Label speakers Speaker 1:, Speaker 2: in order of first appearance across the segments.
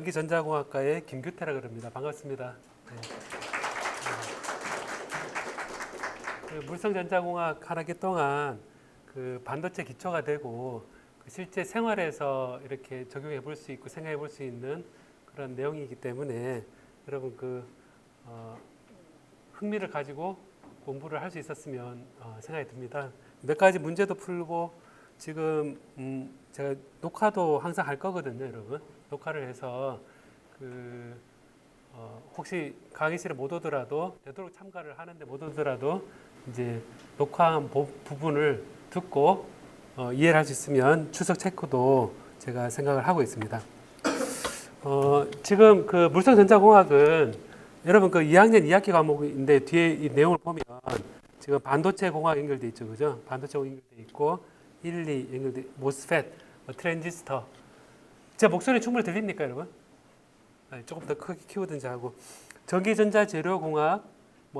Speaker 1: 전기전자공학과의 김규태라 그럽니다. 반갑습니다. 네. 물성전자공학 한 학기 동안 그 반도체 기초가 되고 실제 생활에서 이렇게 적용해 볼 수 있고 생각해 볼 수 있는 그런 내용이기 때문에 여러분 흥미를 가지고 공부를 할 수 있었으면 생각이 듭니다. 몇 가지 문제도 풀고 지금 제가 녹화도 항상 할 거거든요, 여러분. 녹화를 해서 혹시 강의실에 못 오더라도 되도록 참가를 하는데 못 오더라도 이제 녹화한 부분을 듣고 이해를 할 수 있으면 출석 체크도 제가 생각을 하고 있습니다. 지금 그 물성전자공학은 여러분 2학년 2학기 과목인데 뒤에 이 내용을 보면 지금 반도체 공학 연결돼 있죠, 그죠? 반도체 공학 연결돼 있고 1, 2 연결돼 모스펫, 트랜지스터. 제 목소리 충분히 들립니까, 여러분? 조금 더 크게 키우든지 하고 전기전자 재료공학,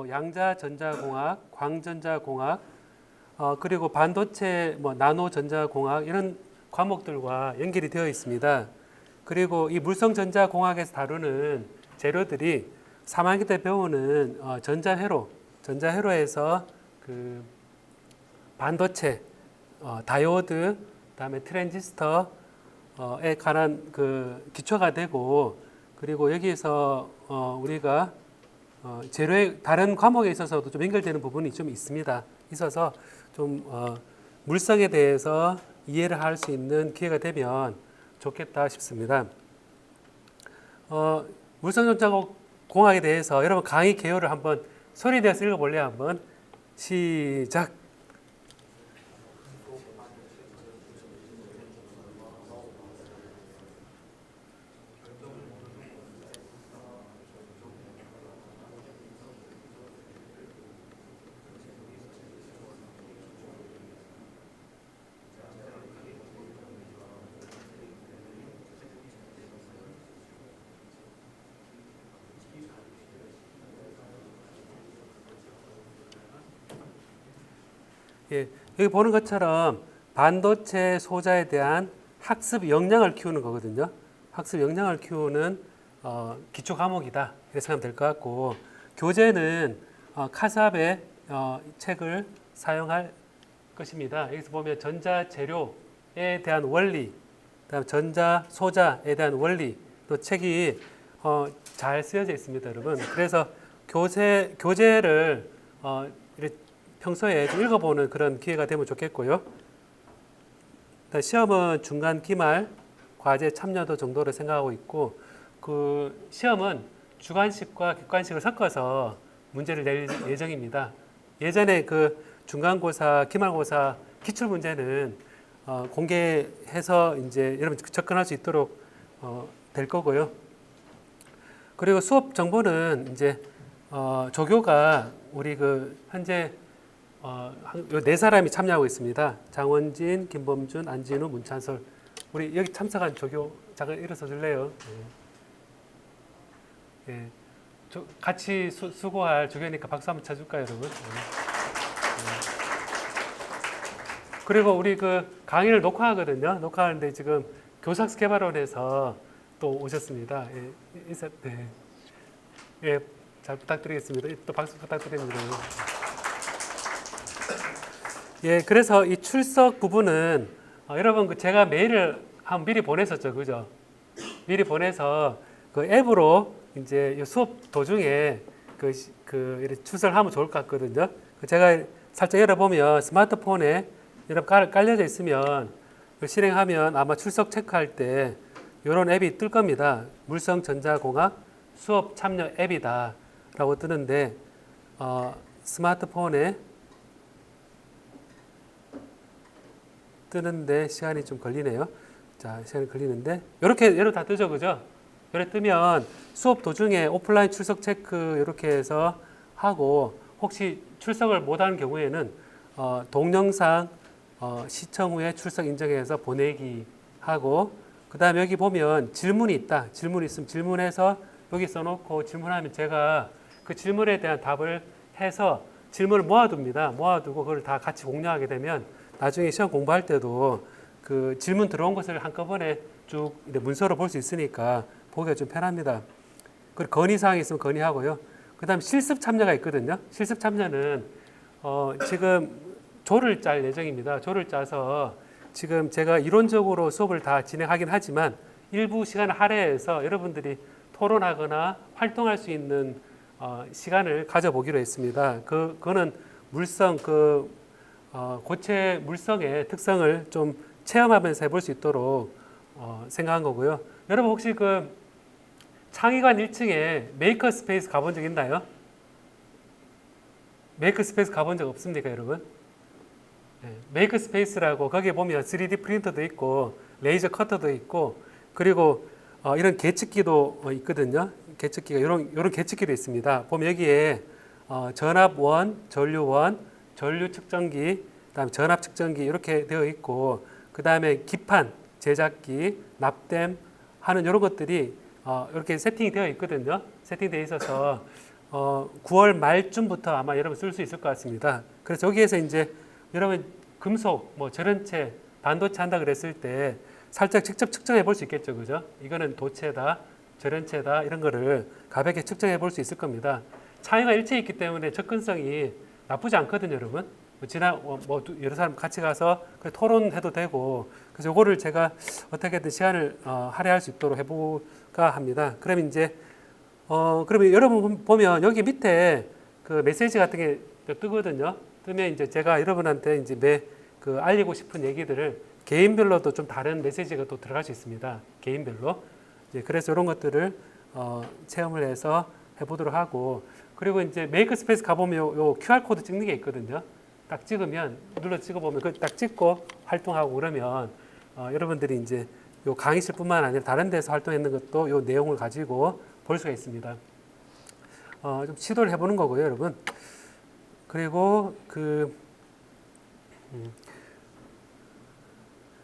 Speaker 1: 양자전자공학, 광전자공학, 그리고 반도체, 나노전자공학 이런 과목들과 연결이 되어 있습니다. 그리고 이 물성전자공학에서 다루는 재료들이 3학기 때 배우는 전자회로에서 그 반도체, 다이오드, 그다음에 트랜지스터에 관한 그 기초가 되고 그리고 여기에서 우리가 재료의 다른 과목에 있어서도 좀 연결되는 부분이 좀 있어서 좀 물성에 대해서 이해를 할 수 있는 기회가 되면 좋겠다 싶습니다. 물성전자공학에 대해서 여러분 강의 개요를 한번 소리 내서 읽어볼래요? 한번 시작. 예, 여기 보는 것처럼 반도체 소자에 대한 학습 역량을 키우는 거거든요. 학습 역량을 키우는 기초 과목이다. 이렇게 생각하면 될 것 같고 교재는 카삽의 책을 사용할 것입니다. 여기서 보면 전자 재료에 대한 원리, 그다음 전자 소자에 대한 원리, 또 책이 잘 쓰여져 있습니다, 여러분. 그래서 교재를 평소에 좀 읽어보는 그런 기회가 되면 좋겠고요. 시험은 중간, 기말, 과제 참여도 정도로 생각하고 있고 그 시험은 주관식과 객관식을 섞어서 문제를 낼 예정입니다. 예전에 그 중간고사, 기말고사 기출 문제는 공개해서 이제 여러분 접근할 수 있도록 될 거고요. 그리고 수업 정보는 이제 조교가 우리 현재 네 사람이 참여하고 있습니다. 장원진, 김범준, 안진우, 문찬솔. 우리 여기 참석한 조교 잠깐 일어서 줄래요? 네. 같이 수고할 조교니까 박수 한번 쳐줄까요, 여러분? 그리고 우리 강의를 녹화하거든요. 녹화하는데 지금 교사학습개발원에서 또 오셨습니다. 네. 예, 잘 부탁드리겠습니다. 또 박수 부탁드립니다. 예, 그래서 이 출석 부분은 여러분 제가 메일을 미리 보냈었죠, 그죠? 미리 보내서 그 앱으로 이제 수업 도중에 이렇게 출석을 하면 좋을 것 같거든요. 제가 살짝 열어보면 스마트폰에 이렇게 깔려져 있으면 실행하면 아마 출석 체크할 때 이런 앱이 뜰 겁니다. 물성전자공학 수업 참여 앱이다라고 뜨는데 스마트폰에 뜨는데 시간이 좀 걸리네요. 자, 시간이 걸리는데 이렇게 여러 다 뜨죠, 그죠? 이렇게 뜨면 수업 도중에 오프라인 출석 체크 이렇게 해서 하고 혹시 출석을 못하는 경우에는 동영상 시청 후에 출석 인정해서 보내기 하고 그 다음에 여기 보면 질문이 있다. 질문이 있으면 질문해서 여기 써놓고 질문하면 제가 그 질문에 대한 답을 해서 질문을 모아둡니다. 모아두고 그걸 다 같이 공유하게 되면 나중에 시험 공부할 때도 그 질문 들어온 것을 한꺼번에 쭉 문서로 볼 수 있으니까 보기가 좀 편합니다. 그리고 건의사항이 있으면 건의하고요. 그 다음 실습 참여가 있거든요. 실습 참여는 지금 조를 짤 예정입니다. 조를 짜서 지금 제가 이론적으로 수업을 다 진행하긴 하지만 일부 시간을 할애해서 여러분들이 토론하거나 활동할 수 있는 시간을 가져보기로 했습니다. 그거는 물성, 고체 물성의 특성을 좀 체험하면서 해볼 수 있도록 생각한 거고요. 여러분 혹시 그 창의관 1층에 메이커 스페이스 가본 적 있나요? 메이커 스페이스 가본 적 없습니까, 여러분? 네, 메이커 스페이스라고 거기에 보면 3D 프린터도 있고 레이저 커터도 있고 그리고 이런 계측기도 있거든요. 계측기가 이런 계측기도 있습니다. 보면 여기에 전압원, 전류원, 전류 측정기, 그다음에 전압 측정기 이렇게 되어 있고 그 다음에 기판, 제작기, 납땜 하는 이런 것들이 이렇게 세팅이 되어 있거든요. 세팅되어 있어서 9월 말쯤부터 아마 여러분 쓸 수 있을 것 같습니다. 그래서 여기에서 이제 여러분 금속, 뭐 절연체, 반도체 한다 그랬을 때 살짝 직접 측정해 볼 수 있겠죠, 그죠? 이거는 도체다, 절연체다 이런 거를 가볍게 측정해 볼 수 있을 겁니다. 차이가 일체에 있기 때문에 접근성이 나쁘지 않거든요, 여러분. 여러 사람 같이 가서 토론해도 되고, 그래서 요거를 제가 어떻게든 시간을 할애할 수 있도록 해볼까 합니다. 그럼 이제, 그러면 여러분 보면 여기 밑에 그 메시지 같은 게 뜨거든요. 뜨면 이제 제가 여러분한테 이제 알리고 싶은 얘기들을 개인별로도 좀 다른 메시지가 또 들어갈 수 있습니다. 개인별로. 그래서 이런 것들을 체험을 해서 해보도록 하고, 그리고 이제 메이커 스페이스 가보면 요 QR 코드 찍는 게 있거든요. 딱 찍으면 눌러 찍어보면 그 딱 찍고 활동하고 그러면 여러분들이 이제 요 강의실뿐만 아니라 다른 데서 활동했는 것도 요 내용을 가지고 볼 수가 있습니다. 좀 시도를 해보는 거고요, 여러분. 그리고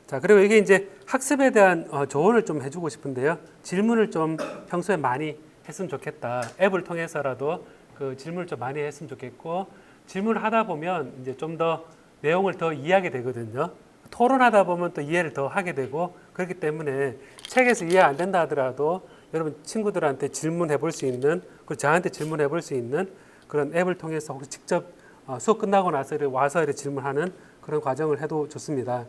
Speaker 1: 자, 그리고 이게 이제 학습에 대한 조언을 좀 해주고 싶은데요. 질문을 좀 평소에 많이 했으면 좋겠다. 앱을 통해서라도 그 질문을 좀 많이 했으면 좋겠고, 질문을 하다 보면 이제 좀 더 내용을 더 이해하게 되거든요. 토론하다 보면 또 이해를 더 하게 되고, 그렇기 때문에 책에서 이해 안 된다 하더라도 여러분 친구들한테 질문해 볼 수 있는, 그리고 저한테 질문해 볼 수 있는 그런 앱을 통해서 혹시 직접 수업 끝나고 나서 와서 이렇게 질문하는 그런 과정을 해도 좋습니다.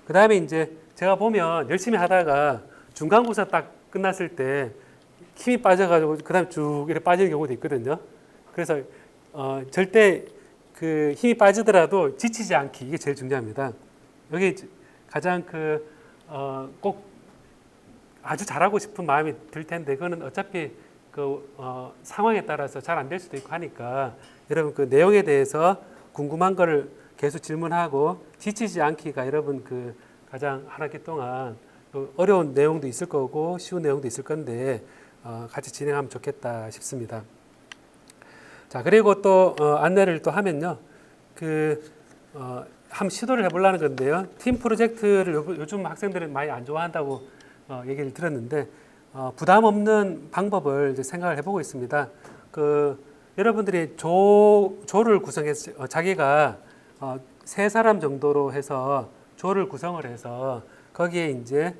Speaker 1: 그 다음에 이제 제가 보면 열심히 하다가 중간고사 딱 끝났을 때 힘이 빠져가지고 그 다음에 쭉 이렇게 빠지는 경우도 있거든요. 그래서 절대 그 힘이 빠지더라도 지치지 않기, 이게 제일 중요합니다. 여기 가장 꼭 아주 잘하고 싶은 마음이 들 텐데 그거는 어차피 상황에 따라서 잘 안 될 수도 있고 하니까 여러분 그 내용에 대해서 궁금한 거를 계속 질문하고 지치지 않기가 여러분 가장 한 학기 동안 어려운 내용도 있을 거고 쉬운 내용도 있을 건데 같이 진행하면 좋겠다 싶습니다. 자, 그리고 또 안내를 또 하면요, 한번 시도를 해보려는 건데요. 팀 프로젝트를 요즘 학생들은 많이 안 좋아한다고 얘기를 들었는데 부담 없는 방법을 이제 생각을 해보고 있습니다. 여러분들이 조를 구성해서 자기가 3사람 정도로 해서 조를 구성을 해서 거기에 이제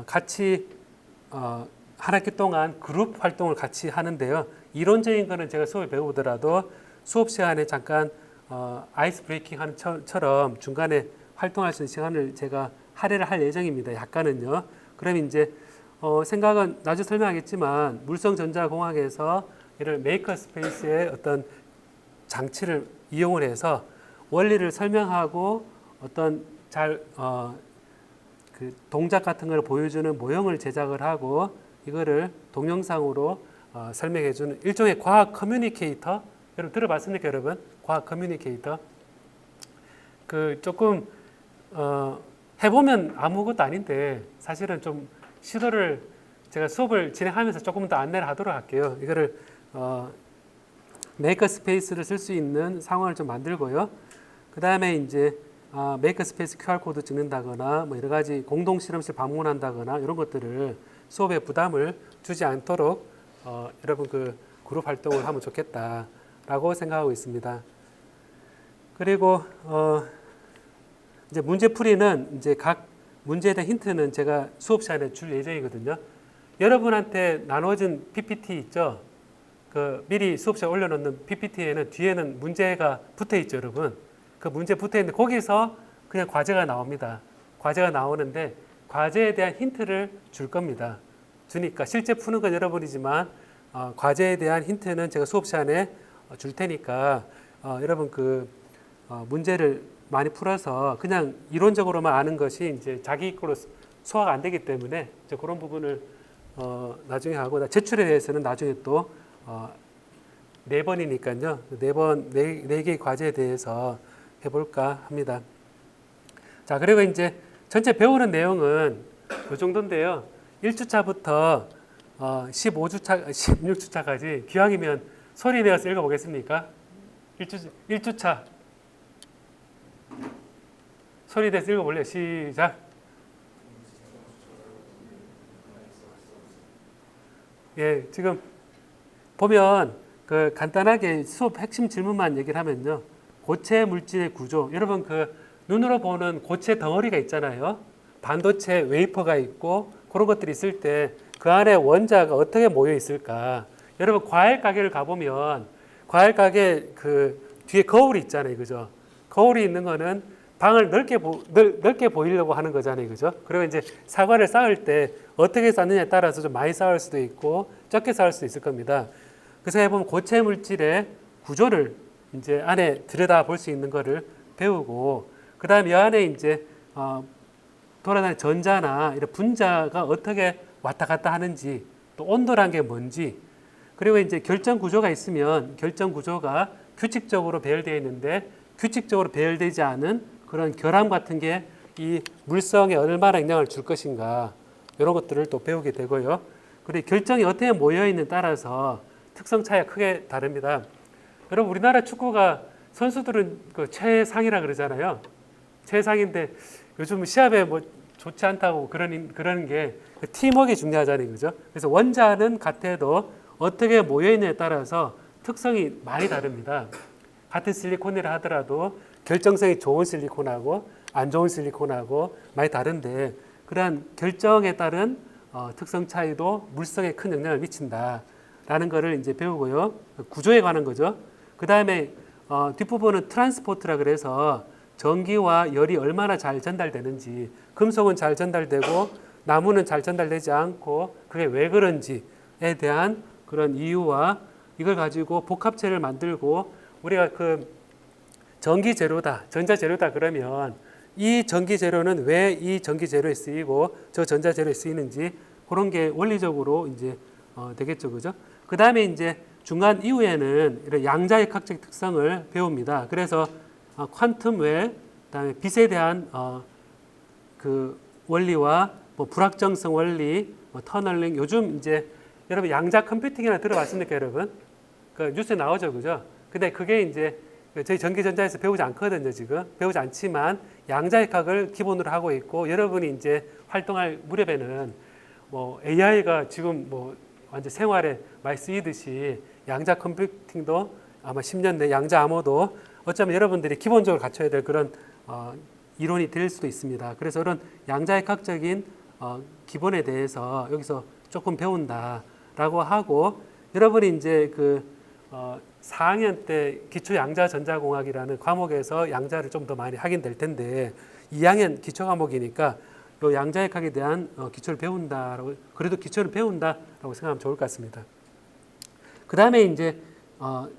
Speaker 1: 같이 한 학기 동안 그룹 활동을 같이 하는데요. 이론적인 거는 제가 수업에 배우더라도 수업 시간에 잠깐 아이스 브레이킹 하는 처럼 중간에 활동할 수 있는 시간을 제가 할애를 할 예정입니다. 약간은요. 그럼 이제 생각은 나중에 설명하겠지만 물성전자공학에서 이런 메이커 스페이스의 어떤 장치를 이용을 해서 원리를 설명하고 어떤 그 동작 같은 걸 보여주는 모형을 제작을 하고 이거를 동영상으로 설명해 주는 일종의 과학 커뮤니케이터. 여러분 들어봤습니까, 여러분? 과학 커뮤니케이터. 조금 해보면 아무것도 아닌데 사실은 좀 시도를 제가 수업을 진행하면서 조금 더 안내를 하도록 할게요. 이거를 메이커 스페이스를 쓸 수 있는 상황을 좀 만들고요. 그 다음에 이제 메이커 스페이스 QR 코드 찍는다거나 뭐 여러 가지 공동 실험실 방문한다거나 이런 것들을 수업에 부담을 주지 않도록 여러분 그룹 활동을 하면 좋겠다라고 생각하고 있습니다. 그리고 이제 문제 풀이는 이제 각 문제에 대한 힌트는 제가 수업 시간에 줄 예정이거든요. 여러분한테 나눠진 PPT 있죠? 그 미리 수업시에 올려놓는 PPT에는 뒤에는 문제가 붙어 있죠, 여러분. 그 문제 붙어 있는데 거기서 그냥 과제가 나옵니다. 과제가 나오는데 과제에 대한 힌트를 줄 겁니다. 주니까 실제 푸는 건 여러분이지만 과제에 대한 힌트는 제가 수업 시간에 줄 테니까 여러분 그 문제를 많이 풀어서 그냥 이론적으로만 아는 것이 이제 자기 거로 소화가 안 되기 때문에 이제 그런 부분을 나중에 하고 제출에 대해서는 나중에 또 4번이니까요. 4개의 과제에 대해서 해볼까 합니다. 자, 그리고 이제 전체 배우는 내용은 이 정도인데요. 1주차부터 16주차까지 기왕이면 소리 내어서 읽어보겠습니까? 1주차 소리 내서 읽어볼래요? 시작. 예, 지금 보면 그 간단하게 수업 핵심 질문만 얘기를 하면요. 고체 물질의 구조. 여러분 그 눈으로 보는 고체 덩어리가 있잖아요. 반도체 웨이퍼가 있고 그런 것들이 있을 때 그 안에 원자가 어떻게 모여 있을까? 여러분 과일 가게를 가보면 과일 가게 그 뒤에 거울이 있잖아요, 그죠? 거울이 있는 거는 방을 넓게 보이려고 하는 거잖아요, 그죠? 그리고 이제 사과를 쌓을 때 어떻게 쌓느냐에 따라서 좀 많이 쌓을 수도 있고 적게 쌓을 수도 있을 겁니다. 그래서 해보면 고체 물질의 구조를 이제 안에 들여다 볼 수 있는 거를 배우고, 그 다음에 이 안에 이제 돌아다니는 전자나 이런 분자가 어떻게 왔다 갔다 하는지, 또 온도란 게 뭔지, 그리고 이제 결정 구조가 있으면 결정 구조가 규칙적으로 배열되어 있는데 규칙적으로 배열되지 않은 그런 결함 같은 게 이 물성에 얼마나 영향을 줄 것인가, 이런 것들을 또 배우게 되고요. 그리고 결정이 어떻게 모여 있는 따라서 특성 차이가 크게 다릅니다. 여러분 우리나라 축구가 선수들은 그 최상이라 그러잖아요. 최상인데 요즘 시합에 뭐 좋지 않다고 그러는 게 팀워크가 중요하잖아요, 그죠? 그래서 원자는 같아도 어떻게 모여 있느냐에 따라서 특성이 많이 다릅니다. 같은 실리콘이라 하더라도 결정성이 좋은 실리콘하고 안 좋은 실리콘하고 많이 다른데, 그러한 결정에 따른 특성 차이도 물성에 큰 영향을 미친다라는 것을 이제 배우고요. 구조에 관한 거죠. 그 다음에 뒷부분은 트랜스포트라 그래서 전기와 열이 얼마나 잘 전달되는지, 금속은 잘 전달되고 나무는 잘 전달되지 않고 그게 왜 그런지에 대한 그런 이유와 이걸 가지고 복합체를 만들고, 우리가 그 전기 재료다, 전자 재료다 그러면 이 전기 재료는 왜 이 전기 재료에 쓰이고 저 전자 재료에 쓰이는지, 그런 게 원리적으로 이제 되겠죠, 그죠? 그 다음에 이제 중간 이후에는 이런 양자역학적 특성을 배웁니다. 그래서 퀀텀 웰, 그다음에 빛에 대한 그 원리와 뭐 불확정성 원리, 뭐 터널링, 요즘 이제 여러분 양자 컴퓨팅이나 들어봤습니까, 여러분? 그 뉴스에 나오죠, 그죠? 근데 그게 이제 저희 전기전자에서 배우지 않거든요, 지금. 배우지 않지만 양자역학을 기본으로 하고 있고, 여러분이 이제 활동할 무렵에는 뭐 AI가 지금 뭐 완전 생활에 많이 쓰이듯이 양자 컴퓨팅도 아마 10년 내 양자 암호도 어쩌면 여러분들이 기본적으로 갖춰야 될 그런 이론이 될 수도 있습니다. 그래서 그런 양자역학적인 기본에 대해서 여기서 조금 배운다라고 하고, 여러분이 이제 그 4학년 때 기초 양자 전자공학이라는 과목에서 양자를 좀 더 많이 하긴 될 텐데, 2학년 기초 과목이니까 요 양자역학에 대한 기초를 배운다라고, 그래도 기초를 배운다라고 생각하면 좋을 것 같습니다. 그 다음에 이제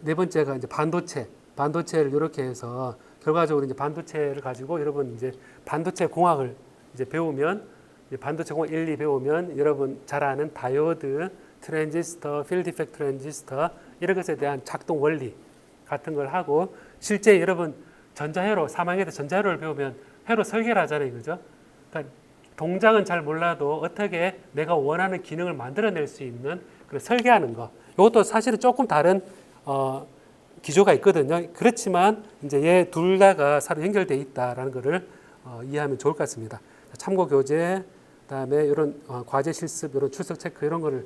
Speaker 1: 네 번째가 이제 반도체를 이렇게 해서 결과적으로 이제 반도체를 가지고 여러분 이제 반도체 공학을 이제 배우면, 이제 반도체 공학 1, 2 배우면 여러분 잘 아는 다이오드, 트랜지스터, 필드 이펙트 트랜지스터, 이런 것에 대한 작동 원리 같은 걸 하고, 실제 여러분 전자회로 3학년 때 전자회로를 배우면 회로 설계를 하잖아요, 그죠? 그러니까 동작은 잘 몰라도 어떻게 내가 원하는 기능을 만들어낼 수 있는 그런 설계하는 거, 이것도 사실은 조금 다른 기조가 있거든요. 그렇지만 이제 얘 둘 다가 서로 연결되어 있다라는 것을 이해하면 좋을 것 같습니다. 참고 교재, 그다음에 이런 과제 실습, 이런 출석 체크 이런 거를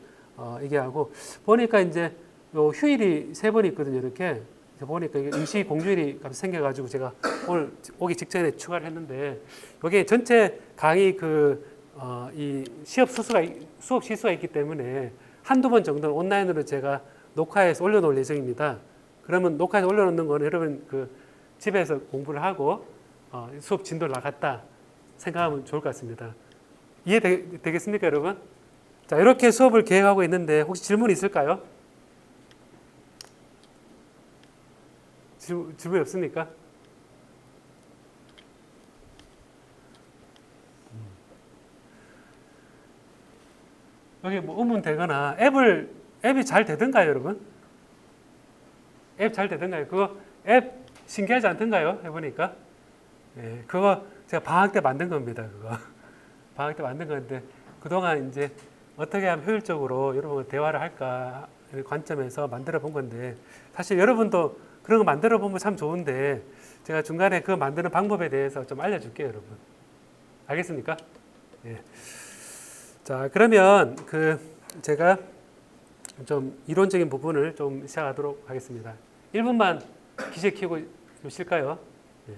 Speaker 1: 얘기하고, 보니까 이제 요 휴일이 3번 있거든요. 이렇게 보니까 이게 임시 공휴일이 생겨가지고 제가 오늘 오기 직전에 추가를 했는데, 여기 전체 강의 그 이 수업 실수가 있기 때문에 한두 번 정도는 온라인으로 제가 녹화해서 올려놓을 예정입니다. 그러면 녹화해서 올려놓는 거는 여러분 그 집에서 공부를 하고 수업 진도를 나갔다 생각하면 좋을 것 같습니다. 이해되겠습니까, 여러분? 자, 이렇게 수업을 계획하고 있는데 혹시 질문 있을까요? 질문이 없습니까? 여기 뭐 의문 되거나 앱이 잘 되던가요, 여러분? 앱 잘 되던가요? 그거 앱 신기하지 않던가요? 해보니까. 예, 그거 제가 방학 때 만든 겁니다, 그거. 방학 때 만든 건데, 그동안 이제 어떻게 하면 효율적으로 여러분과 대화를 할까 관점에서 만들어 본 건데, 사실 여러분도 그런 거 만들어 보면 참 좋은데, 제가 중간에 그 만드는 방법에 대해서 좀 알려줄게요, 여러분. 알겠습니까? 예. 자, 그러면 제가 좀 이론적인 부분을 좀 시작하도록 하겠습니다. 1분만 기계 켜고 좀 쉴까요? 네.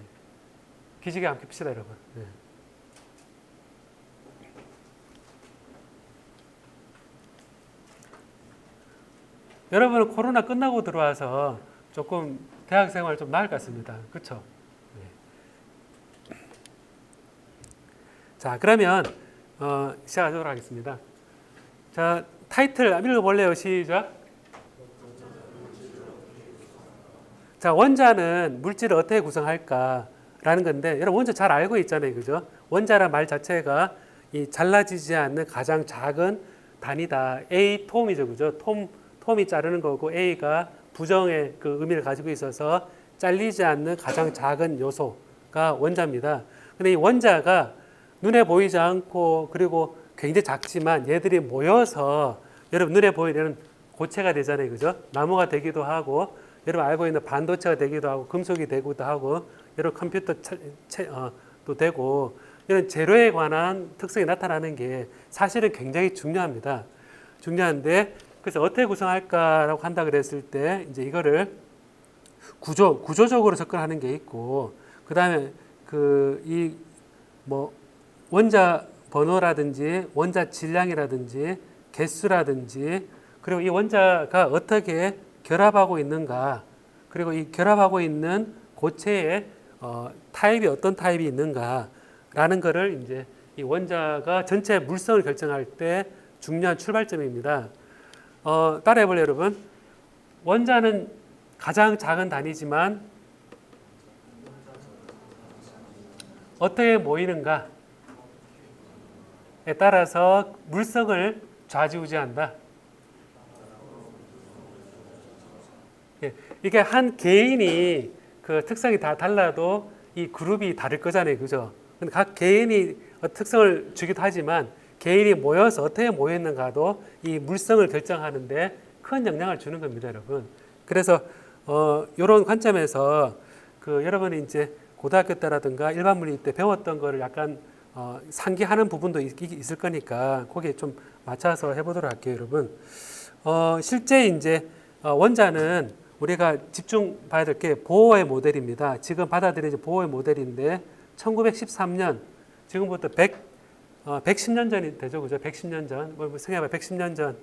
Speaker 1: 기지개 함께 핍시다, 여러분. 네. 여러분은 코로나 끝나고 들어와서 조금 대학 생활 좀 나을 것 같습니다. 그렇죠? 네. 자, 그러면 시작하도록 하겠습니다. 자, 타이틀 읽어볼래요? 시작. 자, 원자는 물질을 어떻게 구성할까라는 건데, 여러분 원자 잘 알고 있잖아요, 그죠? 원자란 말 자체가 이 잘라지지 않는 가장 작은 단위다. A 톰이죠, 그죠? 톰이 자르는 거고 A가 부정의 그 의미를 가지고 있어서 잘리지 않는 가장 작은 요소가 원자입니다. 근데 이 원자가 눈에 보이지 않고 그리고 굉장히 작지만 얘들이 모여서 여러분 눈에 보이는 고체가 되잖아요, 그죠? 나무가 되기도 하고 여러분 알고 있는 반도체가 되기도 하고 금속이 되기도 하고 여러분 컴퓨터도 되고 이런 재료에 관한 특성이 나타나는 게 사실은 굉장히 중요합니다. 중요한데 그래서 어떻게 구성할까라고 한다 그랬을 때 이제 이거를 구조적으로 접근하는 게 있고 그다음에 이 뭐 원자 번호라든지 원자 질량이라든지 개수라든지 그리고 이 원자가 어떻게 결합하고 있는가 그리고 이 결합하고 있는 고체의 타입이 어떤 타입이 있는가라는 것을 이제 이 원자가 전체 물성을 결정할 때 중요한 출발점입니다. 따라해볼래요, 여러분? 원자는 가장 작은 단위지만 어떻게 모이는가에 따라서 물성을 좌지우지한다. 이게 한 개인이 그 특성이 다 달라도 이 그룹이 다를 거잖아요, 그죠? 근데 각 개인이 특성을 주기도 하지만 개인이 모여서 어떻게 모였는가도 이 물성을 결정하는데 큰 영향을 주는 겁니다, 여러분. 그래서 이런 관점에서 여러분이 이제 고등학교 때라든가 일반 물리 때 배웠던 거를 약간 상기하는 부분도 있을 거니까 거기에 좀 맞춰서 해보도록 할게요, 여러분. 실제 이제 원자는 우리가 집중 봐야 될 게 보어의 모델입니다. 지금 받아들여진 보어의 모델인데 1913년 지금부터 110년 전이 되죠, 그죠? 110년 전, 생각해봐, 110년 전.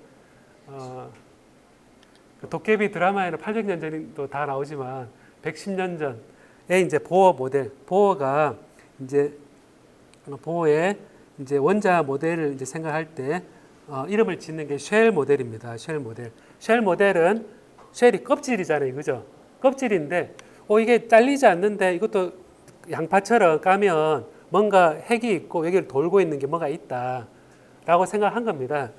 Speaker 1: 도깨비 드라마에는 800년 전도 다 나오지만 110년 전에 이제 보어 모델, 보어가 이제 보어의 이제 원자 모델을 이제 생각할 때 이름을 짓는 게 쉘 모델입니다. 쉘 모델. 쉘 모델은 쉘이 껍질이잖아요, 그죠? 껍질인데, 이게 잘리지 않는데 이것도 양파처럼 까면 뭔가 핵이 있고 여기를 돌고 있는 게 뭐가 있다라고 생각한 겁니다.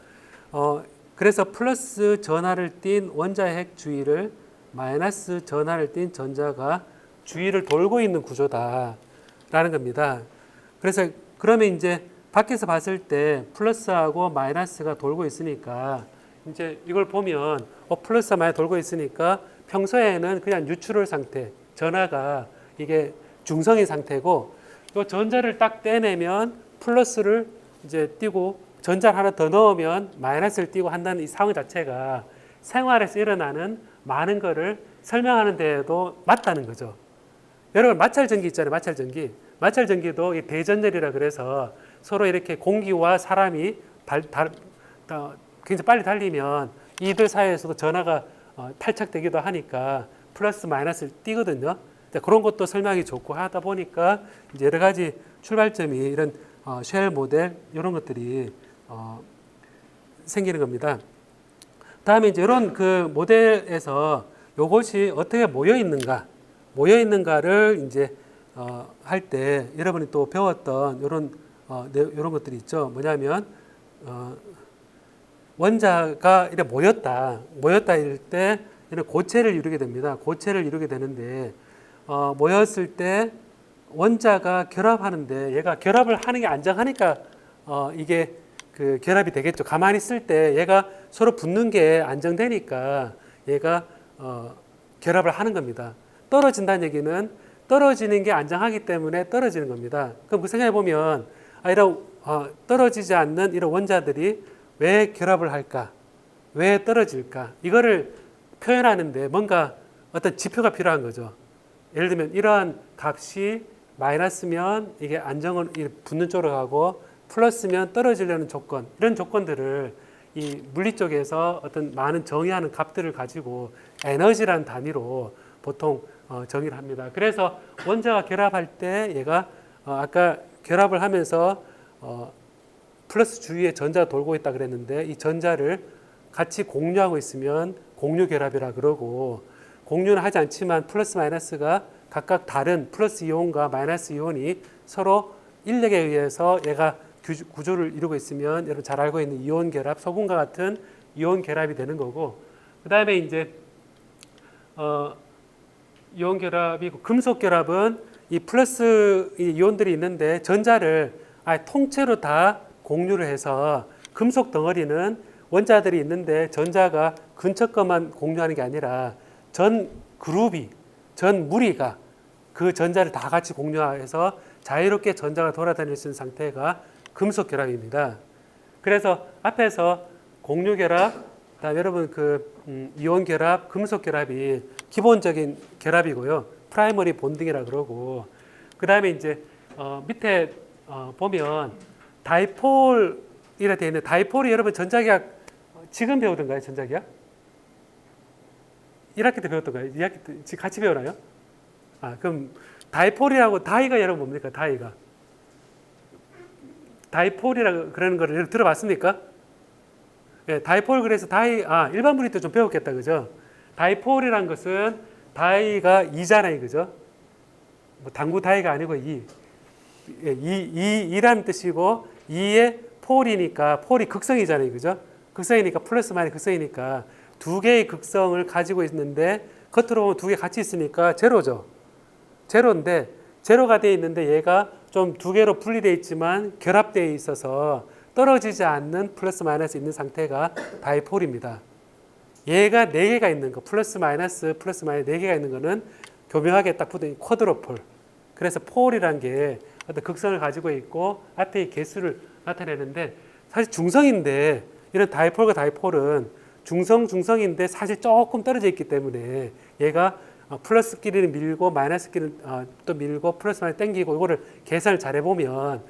Speaker 1: 그래서 플러스 전하를 띤 원자의 핵 주위를 마이너스 전하를 띤 전자가 주위를 돌고 있는 구조다라는 겁니다. 그래서 그러면 이제 밖에서 봤을 때 플러스하고 마이너스가 돌고 있으니까 이제 이걸 보면 플러스가 많이 돌고 있으니까 평소에는 그냥 뉴트럴 상태, 전하가 이게 중성인 상태고 이 전자를 딱 떼내면 플러스를 이제 띄고 전자를 하나 더 넣으면 마이너스를 띄고 한다는 이 상황 자체가 생활에서 일어나는 많은 거를 설명하는 데에도 맞다는 거죠. 여러분 마찰전기 있잖아요. 마찰전기. 마찰전기도 이 대전열이라 그래서 서로 이렇게 공기와 사람이 굉장히 빨리 달리면 이들 사이에서도 전하가 탈착되기도 하니까 플러스 마이너스를 띄거든요. 그런 것도 설명이 좋고 하다 보니까 이제 여러 가지 출발점이 이런 쉘 모델 이런 것들이 생기는 겁니다. 다음에 이제 이런 그 모델에서 이것이 어떻게 모여 있는가를 이제 할 때 여러분이 또 배웠던 이런 것들이 있죠. 뭐냐면 원자가 이렇게 모였다 이럴 때 이런 고체를 이루게 됩니다. 고체를 이루게 되는데 모였을 때 원자가 결합하는데 얘가 결합을 하는 게 안정하니까 이게 그 결합이 되겠죠. 가만히 있을 때 얘가 서로 붙는 게 안정되니까 얘가 결합을 하는 겁니다. 떨어진다는 얘기는 떨어지는 게 안정하기 때문에 떨어지는 겁니다. 그럼 그 생각해 보면 이런 떨어지지 않는 이런 원자들이 왜 결합을 할까? 왜 떨어질까? 이거를 표현하는데 뭔가 어떤 지표가 필요한 거죠. 예를 들면 이러한 값이 마이너스면 이게 안정을 붙는 쪽으로 가고 플러스면 떨어지려는 조건, 이런 조건들을 이 물리 쪽에서 어떤 많은 정의하는 값들을 가지고 에너지라는 단위로 보통 정의를 합니다. 그래서 원자가 결합할 때 얘가 아까 결합을 하면서 플러스 주위에 전자가 돌고 있다 그랬는데 이 전자를 같이 공유하고 있으면 공유 결합이라 그러고, 공유는 하지 않지만 플러스 마이너스가 각각 다른 플러스 이온과 마이너스 이온이 서로 인력에 의해서 얘가 구조를 이루고 있으면 여러분 잘 알고 있는 이온 결합, 소금과 같은 이온 결합이 되는 거고, 그 다음에 이제 이온 결합이고, 금속 결합은 이 플러스 이온들이 있는데 전자를 통째로 다 공유를 해서 금속 덩어리는 원자들이 있는데 전자가 근처 것만 공유하는 게 아니라 전 그룹이, 전 무리가 그 전자를 다 같이 공유해서 자유롭게 전자가 돌아다닐 수 있는 상태가 금속 결합입니다. 그래서 앞에서 공유 결합, 그다음에 여러분 이온 결합, 금속 결합이 기본적인 결합이고요. 프라이머리 본딩이라 그러고, 그다음에 이제 밑에 보면 다이폴이라 되어 있는, 다이폴이 여러분 전자기학 지금 배우던가요? 전자기학? 1학기 때 배웠던가요? 2학기 때 지금 같이 배우나요? 그럼 다이폴이라고, 다이가 여러분 뭡니까? 다이가 다이폴이라고 그러는 거를 들어봤습니까? 예, 다이폴, 그래서 다이, 일반 물리 때 좀 배웠겠다, 그죠? 다이폴이란 것은 다이가 2잖아요, 그죠? 뭐 당구 다이가 아니고 2. 예, 2라는 뜻이고 2의 폴이니까 폴이 극성이잖아요, 그죠? 극성이니까 플러스 마이너스 극성이니까 두 개의 극성을 가지고 있는데 겉으로 보면 두 개 같이 있으니까 제로죠. 제로인데, 제로가 되어 있는데 얘가 좀 두 개로 분리되어 있지만 결합되어 있어서 떨어지지 않는 플러스 마이너스 있는 상태가 다이폴입니다. 얘가 4개가 있는 거, 플러스 마이너스 4개가 있는 거는 교묘하게 딱 붙은 쿼드로폴. 그래서 폴이란 게 어떤 극성을 가지고 있고 앞에 개수를 나타내는데, 사실 중성인데 이런 다이폴과 다이폴은 중성인데 사실 조금 떨어져 있기 때문에 얘가 플러스끼리는 밀고 마이너스끼리는 또 밀고 플러스 마이너스 땡기고, 이거를 계산을 잘 해보면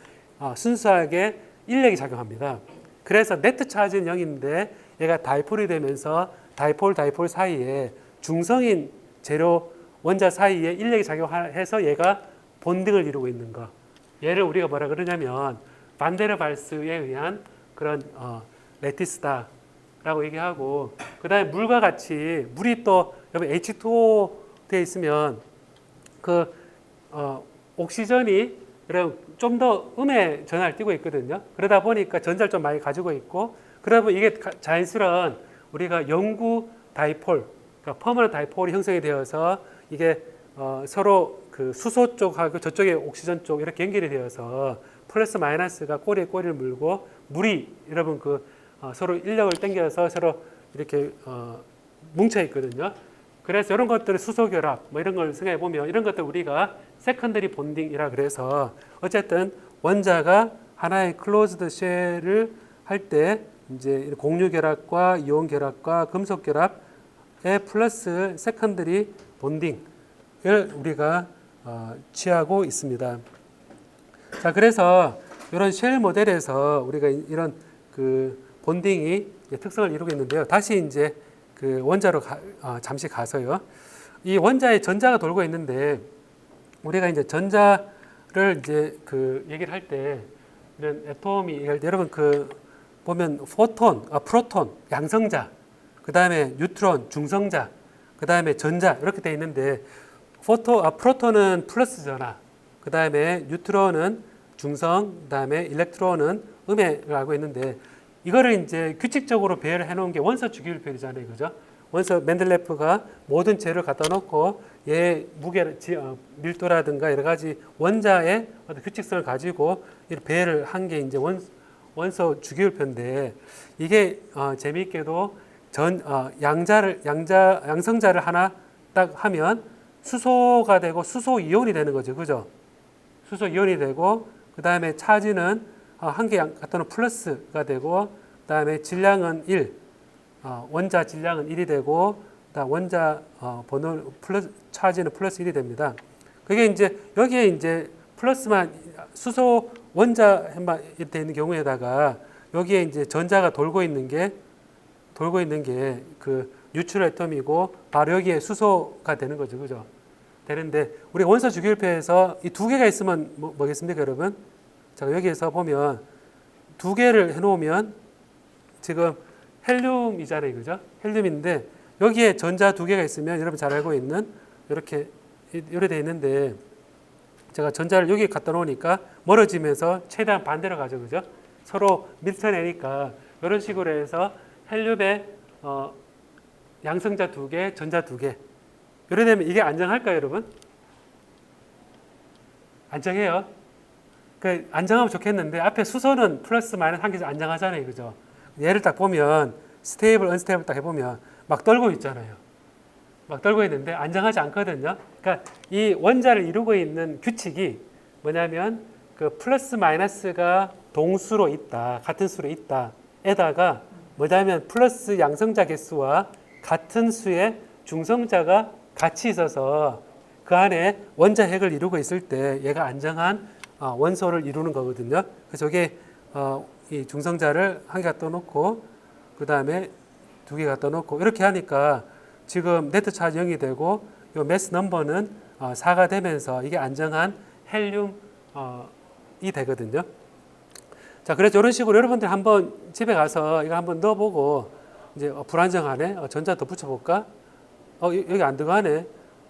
Speaker 1: 순수하게 인력이 작용합니다. 그래서 네트 차지는 0인데 얘가 다이폴이 되면서 다이폴 사이에 중성인 재료 원자 사이에 인력이 작용해서 얘가 본딩을 이루고 있는 거. 얘를 우리가 뭐라 그러냐면 반데르발스에 의한 그런 레티스다라고 얘기하고, 그 다음에 물과 같이, 물이 또 여러분 H2O 되어 있으면 옥시전이 좀 더 음의 전하를 띠고 있거든요. 그러다 보니까 전자를 좀 많이 가지고 있고, 그러다 보면 이게 자연스러운 우리가 영구 다이폴, 그러니까 퍼머넌트 다이폴이 형성이 되어서 이게 서로 그 수소 쪽하고 저쪽에 옥시전 쪽 이렇게 연결이 되어서 플러스 마이너스가 꼬리에 꼬리를 물고, 물이 여러분 서로 인력을 당겨서 서로 이렇게 뭉쳐 있거든요. 그래서 이런 것들을 수소결합 뭐 이런 걸 생각해 보면 이런 것들 우리가 세컨더리 본딩이라 그래서, 어쨌든 원자가 하나의 클로즈드 쉘을 할 때 이제 공유 결합과 이온 결합과 금속 결합의 플러스 세컨더리 본딩을 우리가 취하고 있습니다. 자, 그래서 이런 쉘 모델에서 우리가 이런 그 본딩이 특성을 이루고 있는데요. 다시 이제 그 원자로 잠시 가서요. 이 원자에 전자가 돌고 있는데 우리가 이제 전자를 이제 그 얘기를 할 때 이런 애톰이 여러분 그 보면 포톤, 프로톤, 양성자, 그 다음에 뉴트론, 중성자, 그 다음에 전자 이렇게 돼 있는데 프로톤은 플러스 전하, 그 다음에 뉴트론은 중성, 그 다음에 일렉트론은 음해를 알고 있는데 이거를 이제 규칙적으로 배열을 해놓은 게 원소 주기율표이잖아요, 그죠? 원소 맨델레프가 모든 재를 갖다 놓고 얘 무게, 밀도라든가 여러 가지 원자의 어떤 규칙성을 가지고 이렇게 배열을 한 게 이제 원소 주기율표인데 이게 재미있게도 양성자를 하나 딱 하면 수소가 되고 수소 이온이 되는 거죠, 그죠? 수소 이온이 되고 그 다음에 차지는 한 개 갖다 놓은 플러스가 되고 그 다음에 질량은 1, 원자 질량은 1이 되고 원자 번호 차지는 플러스 1이 됩니다. 그게 이제 여기에 이제 플러스만 수소 원자만 되어 있는 경우에다가 여기에 이제 전자가 돌고 있는 게 그 뉴트럴 애톰이고 바로 여기에 수소가 되는 거죠, 그죠? 되는데 우리 원소 주기율표에서 이 두 개가 있으면 뭐겠습니까, 여러분? 자, 여기에서 보면 두 개를 해놓으면 지금 헬륨이잖아요, 그죠? 헬륨인데 여기에 전자 두 개가 있으면 여러분 잘 알고 있는 이렇게 돼 있는데 제가 전자를 여기 갖다 놓으니까 멀어지면서 최대한 반대로 가죠, 그죠? 서로 밀쳐내니까 이런 식으로 해서 헬륨의 양성자 두 개, 전자 두 개. 이래 되면 이게 안정할까요, 여러분? 안정해요. 그 안정하면 좋겠는데 앞에 수소는 플러스 마이너스 한 개씩 안정하잖아요, 그죠? 얘를 딱 보면 스테이블, 언스테이블 딱 해보면 막 떨고 있잖아요. 막 떨고 있는데 안정하지 않거든요. 그러니까 이 원자를 이루고 있는 규칙이 뭐냐면 그 플러스 마이너스가 동수로 있다, 같은 수로 있다. 에다가 뭐냐면 플러스 양성자 개수와 같은 수의 중성자가 같이 있어서 그 안에 원자 핵을 이루고 있을 때 얘가 안정한 원소를 이루는 거거든요. 그래서 이게 이 중성자를 한 개 갖다 놓고 그 다음에 두 개 갖다 놓고 이렇게 하니까 지금 네트 차지 0이 되고 요 매스 넘버는 4가 되면서 이게 안정한 헬륨이 되거든요. 자, 그래서 이런 식으로 여러분들 한번 집에 가서 이거 한번 넣어보고 이제 불안정하네, 전자 더 붙여볼까? 여기 안 들어가네,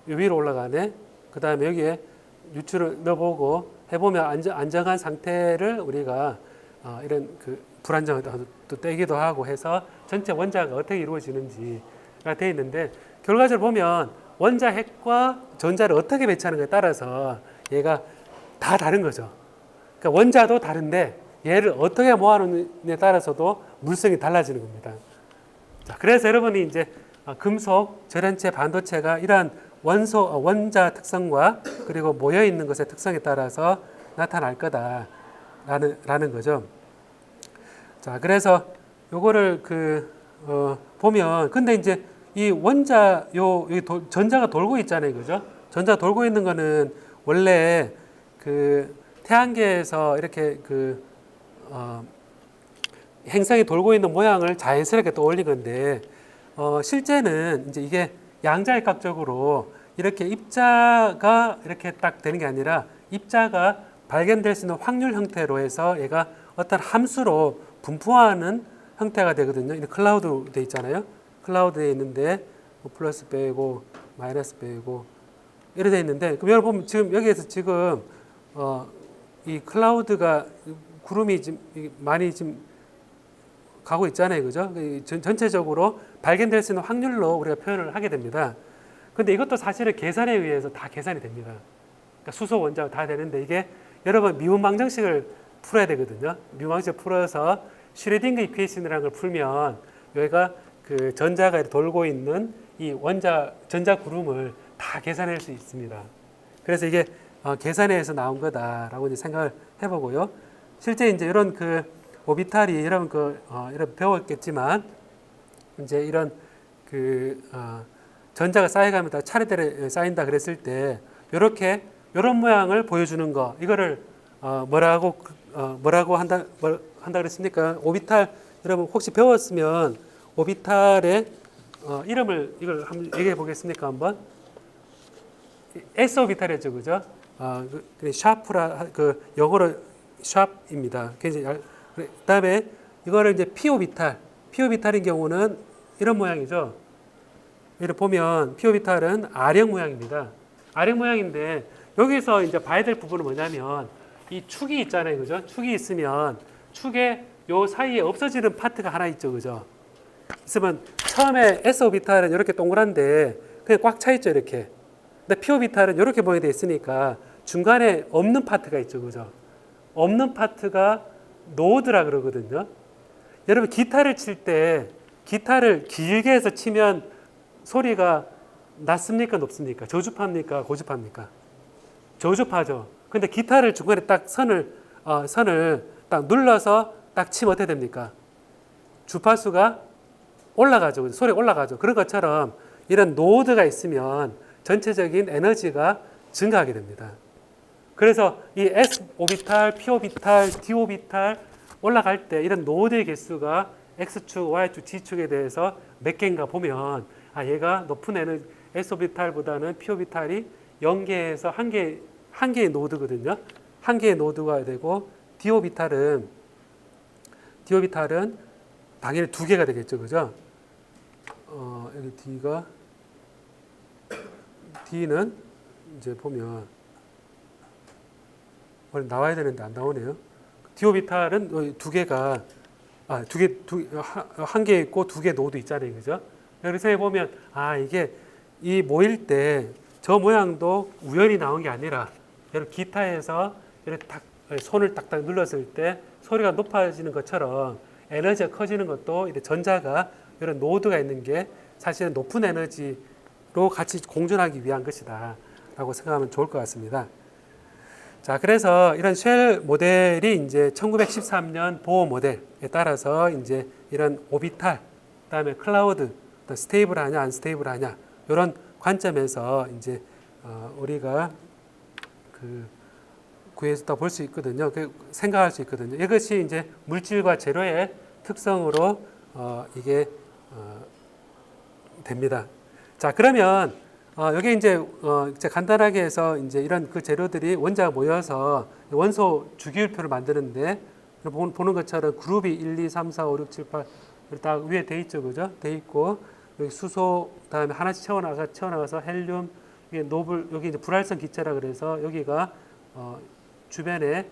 Speaker 1: 위로 올라가네. 그 다음에 여기에 뉴트를 넣어보고 해보면 안정한 상태를 우리가 이런 그 불안정을 또 떼기도 하고 해서 전체 원자가 어떻게 이루어지는지가 되어 있는데 결과적으로 보면 원자 핵과 전자를 어떻게 배치하는가에 따라서 얘가 다 다른 거죠. 그러니까 원자도 다른데 얘를 어떻게 모아놓느냐에 따라서도 물성이 달라지는 겁니다. 자, 그래서 여러분이 이제 금속, 절연체, 반도체가 이러한 원자 특성과 그리고 모여 있는 것의 특성에 따라서 나타날 거다라는 거죠. 자, 그래서 요거를 보면 근데 이제 이 원자 전자가 돌고 있잖아요, 그죠? 전자 돌고 있는 거는 원래 그 태양계에서 이렇게 행성이 돌고 있는 모양을 자연스럽게 떠올린 건데 실제는 이제 이게 양자역학적으로 이렇게 입자가 이렇게 딱 되는 게 아니라 입자가 발견될 수 있는 확률 형태로 해서 얘가 어떤 함수로 분포하는 형태가 되거든요. 클라우드 돼 있잖아요. 클라우드 돼 있는데 플러스 빼고 마이너스 빼고 이렇게 돼 있는데 그럼 여러분 보면 지금 여기에서 지금 이 클라우드가 구름이 지금 많이 지금 가고 있잖아요, 그죠? 전체적으로 발견될 수 있는 확률로 우리가 표현을 하게 됩니다. 근데 이것도 사실은 계산에 의해서 다 계산이 됩니다. 그러니까 수소 원자가 다 되는데 이게 여러분 미분 방정식을 풀어야 되거든요. 미분 방정식 풀어서 슈레딩거 이퀘이션이라는 걸 풀면 여기가 그 전자가 돌고 있는 이 전자 구름을 다 계산할 수 있습니다. 그래서 이게 계산에서 나온 거다라고 이제 생각을 해보고요. 실제 이제 이런 오비탈이 여러분 여러분 배웠겠지만 이제 이런 전자가 쌓여가면 다 차례대로 쌓인다 그랬을 때 이런 모양을 보여주는 거 이거를 뭐라고 한다 그랬습니까? 오비탈 여러분 혹시 배웠으면 오비탈의 이름을 이걸 한번 얘기해 보겠습니까? 한번 S 오비탈이죠, 그죠? 샤프라 그 영어로 샵입니다. 그다음에 이거를 이제 P 오비탈인 경우는 이런 모양이죠. 이렇게 보면 P 오비탈은 R형 모양입니다. R형 모양인데 여기서 이제 봐야 될 부분은 뭐냐면 이 축이 있잖아요, 그죠? 축이 있으면 축의 요 사이에 없어지는 파트가 하나 있죠, 그죠? 있으면 처음에 S 오비탈은 이렇게 동그란데 그냥 꽉 차 있죠, 이렇게. 근데 P 오비탈은 이렇게 보이게 돼 있으니까 중간에 없는 파트가 있죠, 그죠? 없는 파트가 노드라 그러거든요. 여러분 기타를 칠 때 기타를 길게 해서 치면 소리가 낮습니까, 높습니까? 저주파입니까, 고주파입니까? 저주파죠. 근데 기타를 중간에 딱 선을 딱 눌러서 딱 치면 어떻게 됩니까? 주파수가 올라가죠. 소리가 올라가죠. 그런 것처럼 이런 노드가 있으면 전체적인 에너지가 증가하게 됩니다. 그래서 이 S 오비탈, P 오비탈, D 오비탈 올라갈 때 이런 노드의 개수가 X축, Y축, G축에 대해서 몇 개인가 보면 얘가 높은 에너지 S 오비탈보다는 P 오비탈이 0개에서 1개의 노드거든요. 1개의 노드가 되고 D 오비탈은 당연히 2개가 되겠죠. 그죠? 여기 D는 이제 보면 원래 나와야 되는데 안 나오네요. D 오비탈은 2개가 1개 있고 2개 노드 있잖아요. 그죠? 그래서 해보면 이게 이 모일 때 저 모양도 우연히 나온 게 아니라 여러분 기타에서 이렇게 손을 딱딱 눌렀을 때 소리가 높아지는 것처럼 에너지가 커지는 것도 이제 전자가 이런 노드가 있는 게 사실은 높은 에너지로 같이 공존하기 위한 것이다 라고 생각하면 좋을 것 같습니다. 자, 그래서 이런 쉘 모델이 이제 1913년 보호 모델에 따라서 이제 이런 오비탈, 그다음에 클라우드, 스테이블하냐 안 스테이블하냐 이런 관점에서 이제 우리가 구해서 볼 수 있거든요. 생각할 수 있거든요. 이것이 이제 물질과 재료의 특성으로 이게 됩니다. 자, 그러면 여기 이제 간단하게 해서 이제 이런 그 재료들이 원자가 모여서 원소 주기율표를 만드는데 보는 것처럼 그룹이 1, 2, 3, 4, 5, 6, 7, 8 딱 위에 돼 있죠, 그죠? 돼 있고 여기 수소 다음에 하나씩 채워나가서 헬륨, 이게 노블 여기 이제 불활성 기체라 그래서 여기가 주변에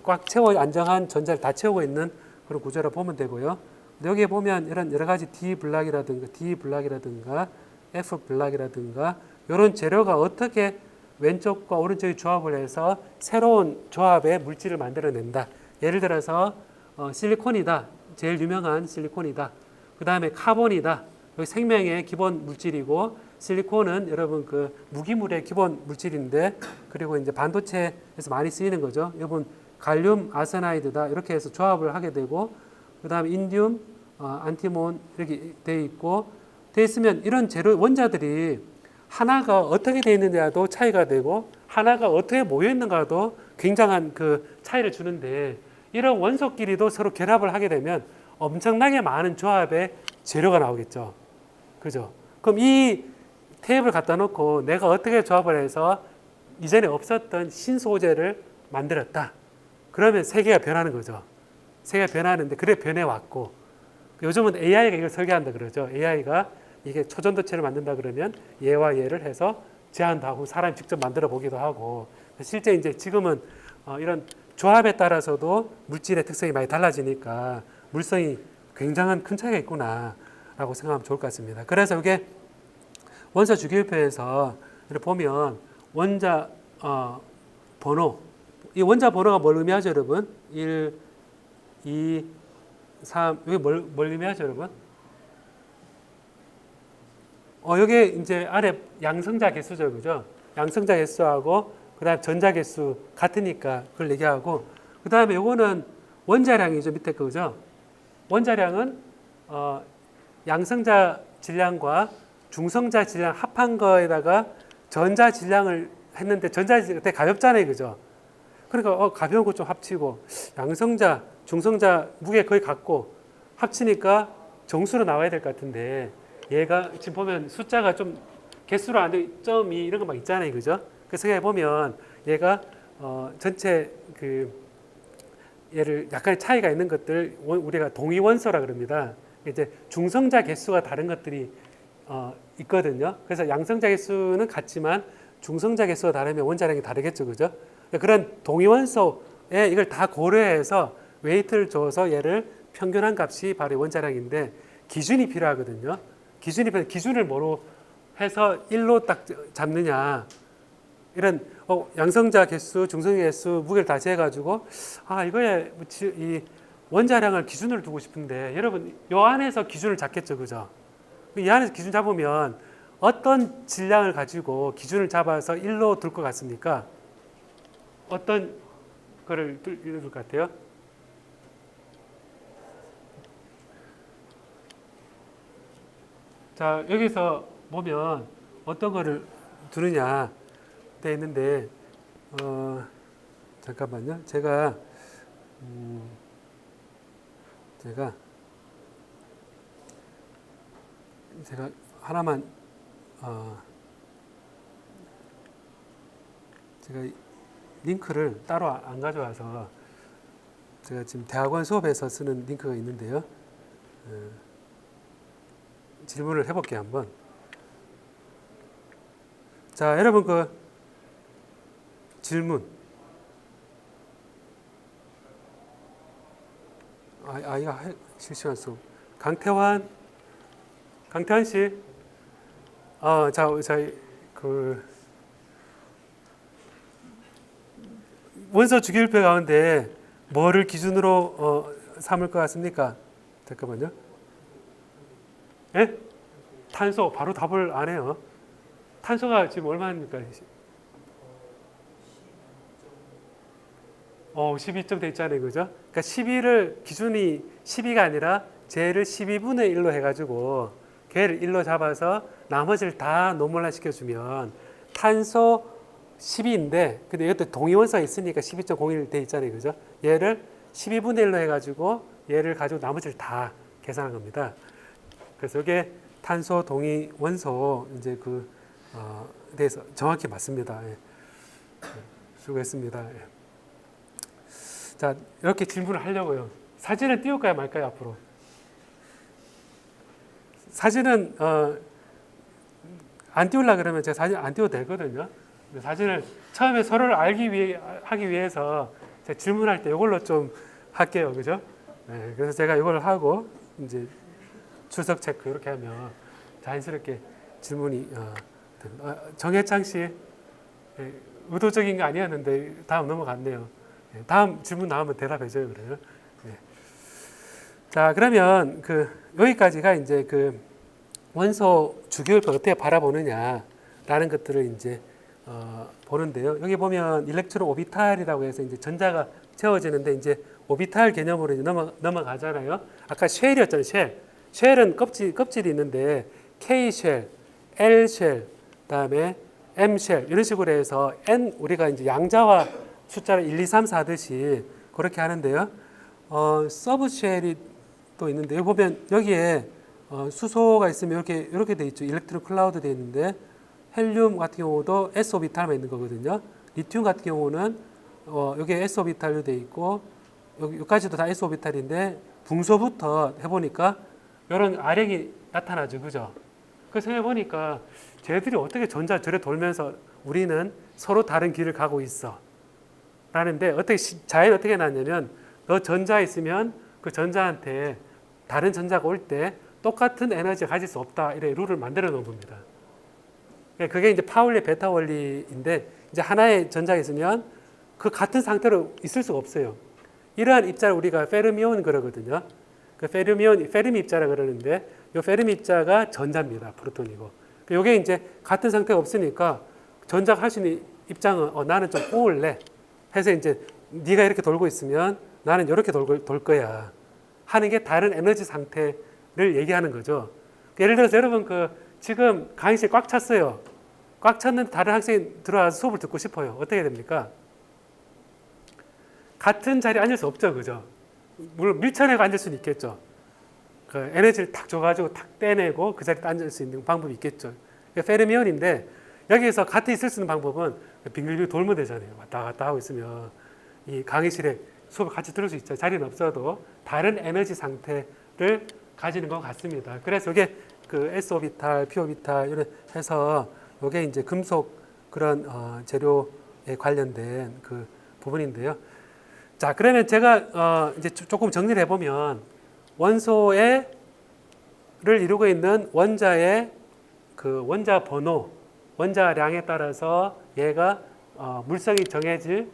Speaker 1: 꽉 채워 안정한 전자를 다 채우고 있는 그런 구조라 보면 되고요. 여기에 보면 이런 여러 가지 D 블락이라든가 F 블락이라든가 이런 재료가 어떻게 왼쪽과 오른쪽이 조합을 해서 새로운 조합의 물질을 만들어낸다. 예를 들어서 실리콘이다. 제일 유명한 실리콘이다. 그 다음에 카본이다. 여기 생명의 기본 물질이고 실리콘은 여러분 그 무기물의 기본 물질인데 그리고 이제 반도체에서 많이 쓰이는 거죠. 여러분 갈륨 아세나이드다 이렇게 해서 조합을 하게 되고 그 다음에 인디움, 안티몬 이렇게 돼 있고 돼 있으면 이런 재료 원자들이 하나가 어떻게 돼 있느냐도 차이가 되고 하나가 어떻게 모여 있는가도 굉장한 그 차이를 주는데 이런 원소끼리도 서로 결합을 하게 되면 엄청나게 많은 조합의 재료가 나오겠죠. 그죠? 그럼 이 테이프를 갖다 놓고 내가 어떻게 조합을 해서 이전에 없었던 신소재를 만들었다. 그러면 세계가 변하는 거죠. 세계가 변하는데 그래 변해왔고 요즘은 AI가 이걸 설계한다 그러죠. AI가 이게 초전도체를 만든다 그러면 얘와 얘를 해서 제한도 하고 사람이 직접 만들어 보기도 하고 실제 이제 지금은 이런 조합에 따라서도 물질의 특성이 많이 달라지니까 물성이 굉장한 큰 차이가 있구나라고 생각하면 좋을 것 같습니다. 그래서 이게 원소 주기율표에서 이렇게 보면 원자 번호, 이 원자 번호가 뭘 의미하죠, 여러분? 1, 2, 3, 이게 뭘 의미하죠, 여러분? 여기 이제 아래 양성자 개수죠, 그죠? 양성자 개수하고 그다음 전자 개수 같으니까 그걸 얘기하고 그다음에 요거는 원자량이죠, 밑에 거죠? 원자량은 양성자 질량과 중성자 질량 합한 거에다가 전자 질량을 했는데 전자 질량 되게 가볍잖아요, 그죠? 그러니까 가벼운 거 좀 합치고 양성자, 중성자 무게 거의 같고 합치니까 정수로 나와야 될 것 같은데 얘가 지금 보면 숫자가 좀 개수로 안 돼, 0.2 이런 거 막 있잖아요, 그죠? 그래서 생각해 보면 얘가 전체 얘를 약간의 차이가 있는 것들 우리가 동위 원소라 그럽니다. 이제 중성자 개수가 다른 것들이 있거든요. 그래서 양성자 개수는 같지만 중성자 개수가 다르면 원자량이 다르겠죠, 그죠? 그런 동위 원소에 이걸 다 고려해서 웨이트를 줘서 얘를 평균한 값이 바로 원자량인데 기준이 필요하거든요. 기준을 뭐로 해서 1로 딱 잡느냐. 이런 양성자 개수, 중성자 개수 무게를 다 재가지고 이거에 이 원자량을 기준으로 두고 싶은데 여러분 요 안에서 기준을 잡겠죠, 그죠? 이 안에서 기준 잡으면 어떤 질량을 가지고 기준을 잡아서 1로 둘 것 같습니까? 어떤 거를 둘 것 같아요? 자, 여기서 보면 어떤 거를 두느냐 돼 있는데 잠깐만요. 제가 하나만 제가 링크를 따로 안 가져와서 제가 지금 대학원 수업에서 쓰는 링크가 있는데요. 질문을 해볼게요, 한번. 자, 여러분 그 질문. 아이가 실시간 수업. 강태환 씨. 저희 그 원소 주기율표 가운데 뭐를 기준으로 삼을 것 같습니까? 잠깐만요. 예? 탄소 바로 답을 안 해요. 탄소가 지금 얼마입니까? 12점 돼 있잖아요, 그죠? 그러니까 12를 기준이 12가 아니라 쟤를 12분의 1로 해가지고 걔를 1로 잡아서 나머지를 다 노멀화 시켜주면 탄소 12인데 근데 이것도 동위원소가 있으니까 12.01 돼 있잖아요, 그죠? 얘를 12분의 1로 해가지고 얘를 가지고 나머지를 다 계산한 겁니다. 그래서 이게 탄소 동위 원소 이제 대해서 정확히 맞습니다. 예. 수고했습니다. 예. 자, 이렇게 질문을 하려고요. 사진을 띄울까요, 말까요, 앞으로? 사진은 안 띄우려 그러면 제가 사진 안 띄워도 되거든요. 사진을 처음에 서로를 하기 위해서 제가 질문할 때 이걸로 좀 할게요, 그죠? 네, 그래서 제가 이걸 하고 이제 출석 체크 이렇게 하면 자연스럽게 질문이 정혜창 씨 의도적인 거 아니었는데 다음 넘어갔네요. 다음 질문 나오면 대답해줘요, 그래요. 네. 자, 그러면 여기까지가 이제 원소 주기율표 어떻게 바라보느냐라는 것들을 이제 보는데요. 여기 보면 일렉트론 오비탈이라고 해서 이제 전자가 채워지는데 이제 오비탈 개념으로 이제 넘어가잖아요. 아까 쉘이었잖아요, 쉘. 쉘은 껍질이 있는데 K 쉘, L 쉘, 그다음에 M 쉘 이런 식으로 해서 N 우리가 이제 양자와 숫자를 1, 2, 3, 4 하듯이 그렇게 하는데요. 서브 쉘이 또 있는데 여기 보면 여기에 수소가 있으면 이렇게 돼 있죠. 일렉트론 클라우드 돼 있는데 헬륨 같은 경우도 s 오비탈만 있는 거거든요. 리튬 같은 경우는 여기에 s 오비탈로 돼 있고 여기까지도 다 s 오비탈인데 붕소부터 해보니까 이런 아령이 나타나죠, 그죠? 그래서 해보니까 쟤들이 어떻게 전자 저래 돌면서 우리는 서로 다른 길을 가고 있어. 라는데 자연이 어떻게 났냐면 너 전자 있으면 그 전자한테 다른 전자가 올 때 똑같은 에너지를 가질 수 없다. 이래 룰을 만들어 놓은 겁니다. 그게 이제 파울리 베타 원리인데 이제 하나의 전자가 있으면 그 같은 상태로 있을 수가 없어요. 이러한 입자를 우리가 페르미온 그러거든요. 그 페르미 입자라 그러는데 이 페르미 입자가 전자입니다. 프로톤이고. 이게 이제 같은 상태가 없으니까 전자가 할 수 있는 입장은 나는 좀 꼬울래. 해서 이제 네가 이렇게 돌고 있으면 나는 이렇게 돌 거야. 하는 게 다른 에너지 상태를 얘기하는 거죠. 예를 들어서 여러분 지금 강의실 꽉 찼어요. 꽉 찼는데 다른 학생이 들어와서 수업을 듣고 싶어요. 어떻게 됩니까? 같은 자리에 앉을 수 없죠, 그죠? 물론 밀쳐내고 앉을 수는 있겠죠. 그 에너지를 탁 줘가지고 탁 떼내고 그 자리에 앉을 수 있는 방법이 있겠죠. 페르미온인데 여기에서 같이 있을 수 있는 방법은 빙글빙글 돌면 되잖아요. 왔다 갔다 하고 있으면 이 강의실에 수업을 같이 들을 수 있죠. 자리는 없어도 다른 에너지 상태를 가지는 것 같습니다. 그래서 이게 그 s 오비탈, p 오비탈 이런 해서 이게 이제 금속 그런 재료에 관련된 그 부분인데요. 자, 그러면 제가 이제 조금 정리를 해보면 원소를 이루고 있는 원자의 그 원자 번호, 원자량에 따라서 얘가 물성이 정해질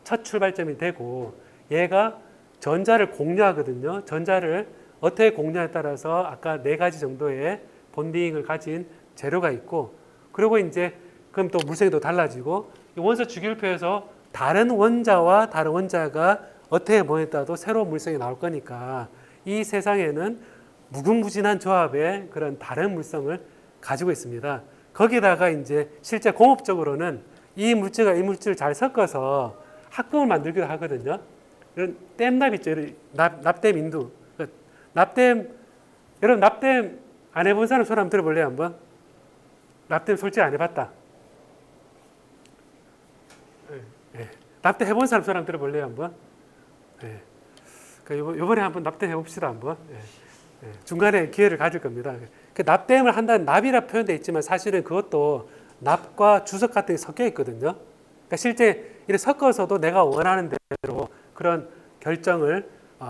Speaker 1: 첫 출발점이 되고 얘가 전자를 공유하거든요. 전자를 어떻게 공유에 따라서 아까 네 가지 정도의 본딩을 가진 재료가 있고 그리고 이제 그럼 또 물성이 또 달라지고 원소 주기율표에서 다른 원자와 다른 원자가 어떻게 보냐에 따라도 새로운 물성이 나올 거니까 이 세상에는 무궁무진한 조합의 그런 다른 물성을 가지고 있습니다. 거기다가 이제 실제 공업적으로는 이 물질과 이 물질을 잘 섞어서 합금을 만들기도 하거든요. 이런 댐납 있죠. 납댐 인두. 납댐, 여러분 납댐 안 해본 사람 손 한번 들어볼래요, 한번? 납댐 솔직히 안 해봤다. 네. 납땜 해본 사람 손 한번 들어볼래요, 한번? 네. 그러니까 요번에 한번 납땜 해봅시다, 한번. 네. 네. 중간에 기회를 가질 겁니다. 그 납땜을 한다는 납이라 표현되어 있지만 사실은 그것도 납과 주석 같은 게 섞여 있거든요. 그러니까 실제 이렇게 섞어서도 내가 원하는 대로 그런 결정을,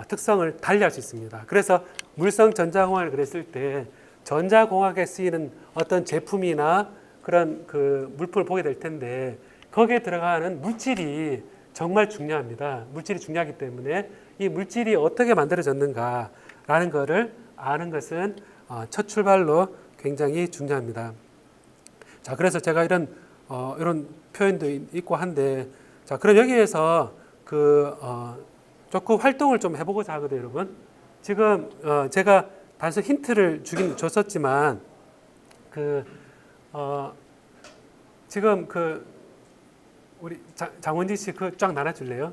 Speaker 1: 특성을 달리할 수 있습니다. 그래서 물성 전자공학을 그랬을 때 전자공학에 쓰이는 어떤 제품이나 그런 그 물품을 보게 될 텐데 거기에 들어가는 물질이 정말 중요합니다. 물질이 중요하기 때문에 이 물질이 어떻게 만들어졌는가라는 것을 아는 것은 첫 출발로 굉장히 중요합니다. 자, 그래서 제가 이런 표현도 있고 한데, 자, 그럼 여기에서 조금 활동을 좀 해보고자 하거든요, 여러분. 지금 제가 단순 힌트를 주긴 줬었지만, 지금 우리 장원지 씨 쫙 나눠줄래요?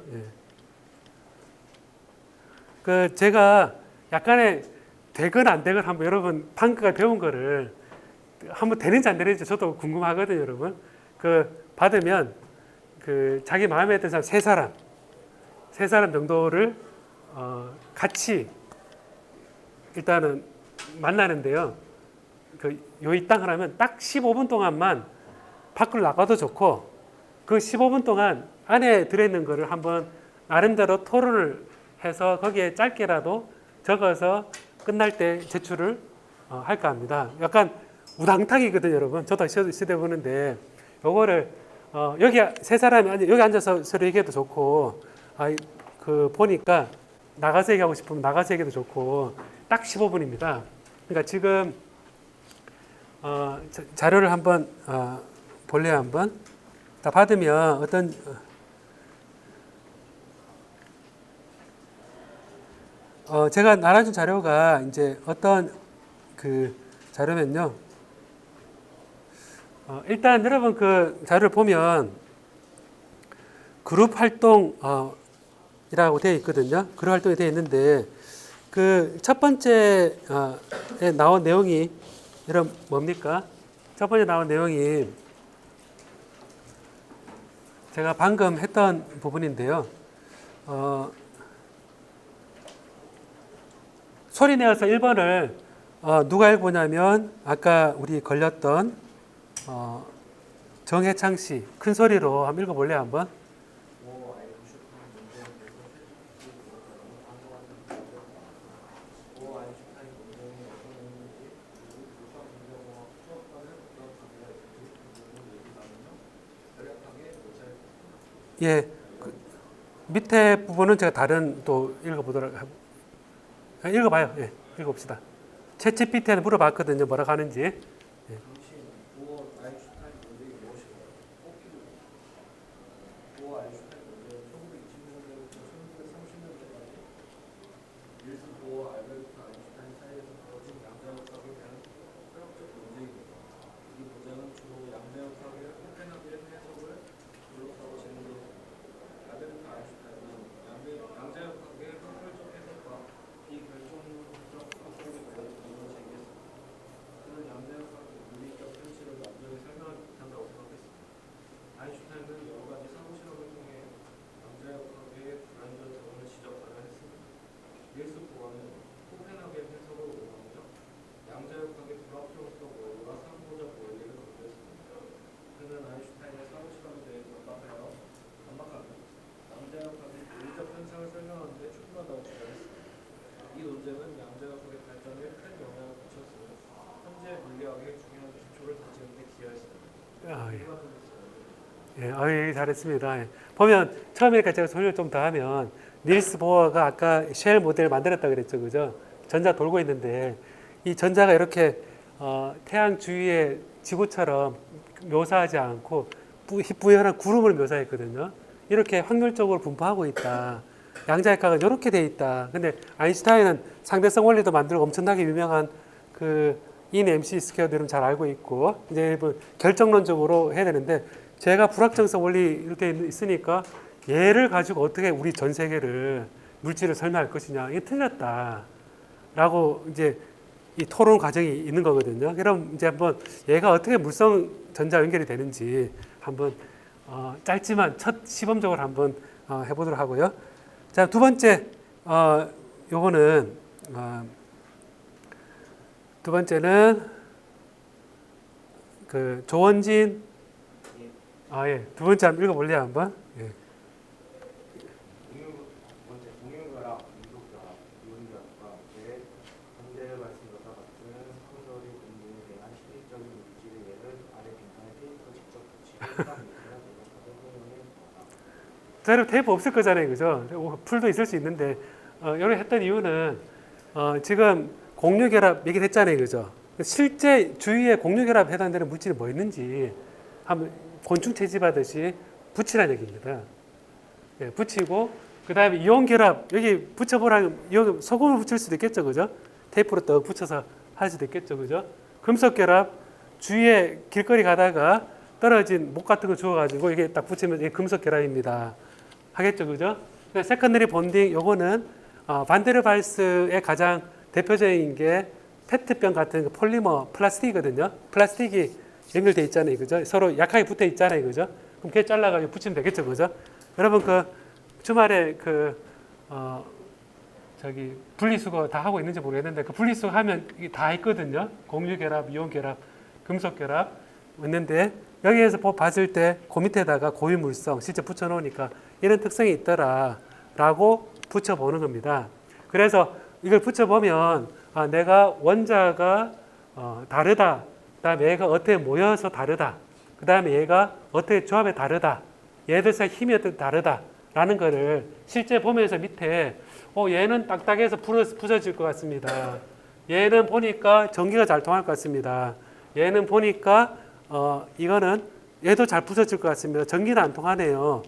Speaker 1: 예. 제가 약간의 되건 안 되건 한번 여러분 방금까지 배운 거를 한번 되는지 안 되는지 저도 궁금하거든요, 여러분. 받으면 자기 마음에 드는 사람 세 사람 정도를 같이 일단은 만나는데요. 요이 땅 하라면 딱 15분 동안만 밖으로 나가도 좋고 그 15분 동안 안에 들어있는 거를 한번 나름대로 토론을 해서 거기에 짧게라도 적어서 끝날 때 제출을 할까 합니다. 약간 우당탕이거든요, 여러분. 저도 시대 보는데 요거를 여기 세 사람이 여기 앉아서 서로 얘기해도 좋고 보니까 나가서 얘기하고 싶으면 나가서 얘기해도 좋고 딱 15분입니다. 그러니까 지금 자료를 한번 볼래요, 한번? 다 받으면 어떤 제가 나눠준 자료가 이제 어떤 자료면요. 일단 여러분 자료를 보면 그룹 활동이라고 되어 있거든요. 그룹 활동이 되어 있는데 첫 번째에 나온 내용이 여러분 뭡니까? 첫 번째 나온 내용이 제가 방금 했던 부분인데요. 소리 내어서 1번을 누가 읽보냐면 아까 우리 걸렸던 정해창 씨 큰 소리로 한번 읽어볼래요, 한번? 예, 밑에 부분은 제가 다른 또 읽어보도록 읽어봐요. 예, 읽어봅시다. 챗GPT한테 물어봤거든요. 뭐라고 하는지. 예. 아, 예. 예, 예, 잘했습니다. 예. 보면 처음이니까 제가 설명을 좀 더 하면 닐스 보어가 아까 쉘 모델 만들었다 그랬죠, 그죠? 전자 돌고 있는데 이 전자가 이렇게 태양 주위에 지구처럼 묘사하지 않고 희뿌연한 구름을 묘사했거든요. 이렇게 확률적으로 분포하고 있다. 양자역학은 이렇게 돼 있다. 근데 아인슈타인은 상대성 원리도 만들고 엄청나게 유명한 그 인 MC 스퀘어 이름 잘 알고 있고 이제 결정론적으로 해야 되는데 제가 불확정성 원리 이렇게 있으니까 얘를 가지고 어떻게 우리 전 세계를 물질을 설명할 것이냐 이게 틀렸다라고 이제 이 토론 과정이 있는 거거든요. 그럼 이제 한번 얘가 어떻게 물성 전자 연결이 되는지 한번 짧지만 첫 시범적으로 한번 해보도록 하고요. 자, 두 번째 요거는 두 번째는 그 조원진 예. 두 번째 한번 읽어볼래요 한번? 예.
Speaker 2: 공유결합, 이속결합, 이온결합과 제 반대를 말씀과 같은 성설이 공유에 대한 실리적인 물질의 예를 아래 빈칸에 테이프로 직접 붙이고 해당 예제나 대략하게 설명해 보아라.
Speaker 1: 자, 여러분 테이프 없을 거잖아요, 그죠? 풀도 있을 수 있는데 이렇게 했던 이유는 지금 공유결합 얘기했잖아요, 그죠? 실제 주위에 공유결합 해당되는 물질이 뭐 있는지 한번 곤충 채집하듯이 붙이라는 얘기입니다. 예, 붙이고 그 다음에 이온결합 여기 붙여보라 여기 소금을 붙일 수도 있겠죠, 그죠? 테이프로 떡 붙여서 할 수도 있겠죠, 그죠? 금속결합 주위에 길거리 가다가 떨어진 목 같은 거 주워가지고 이게 딱 붙이면 이게 금속결합입니다. 하겠죠, 그죠? 세컨더리 본딩 요거는 반데르발스의 가장 대표적인 게 페트병 같은 그 폴리머 플라스틱이거든요. 플라스틱이 연결돼 있잖아요, 그죠? 서로 약하게 붙어 있잖아요, 그죠? 그럼 걔 잘라가지고 붙이면 되겠죠, 그죠? 여러분 그 주말에 저기 분리수거 다 하고 있는지 모르겠는데 그 분리수거 하면 이게 다 있거든요. 공유결합, 이온결합, 금속결합 있는데 여기에서 봤을 때 그 밑에다가 고유물성 실제 붙여놓으니까 이런 특성이 있더라라고 붙여보는 겁니다. 그래서 이걸 붙여보면 내가 원자가 다르다. 그 다음에 얘가 어떻게 모여서 다르다. 그 다음에 얘가 어떻게 조합에 다르다. 얘들 사이 힘이 어떻게 다르다. 라는 거를 실제 보면서 밑에 얘는 딱딱해서 부서질 것 같습니다. 얘는 보니까 전기가 잘 통할 것 같습니다. 얘는 보니까 이거는 얘도 잘 부서질 것 같습니다. 전기는 안 통하네요.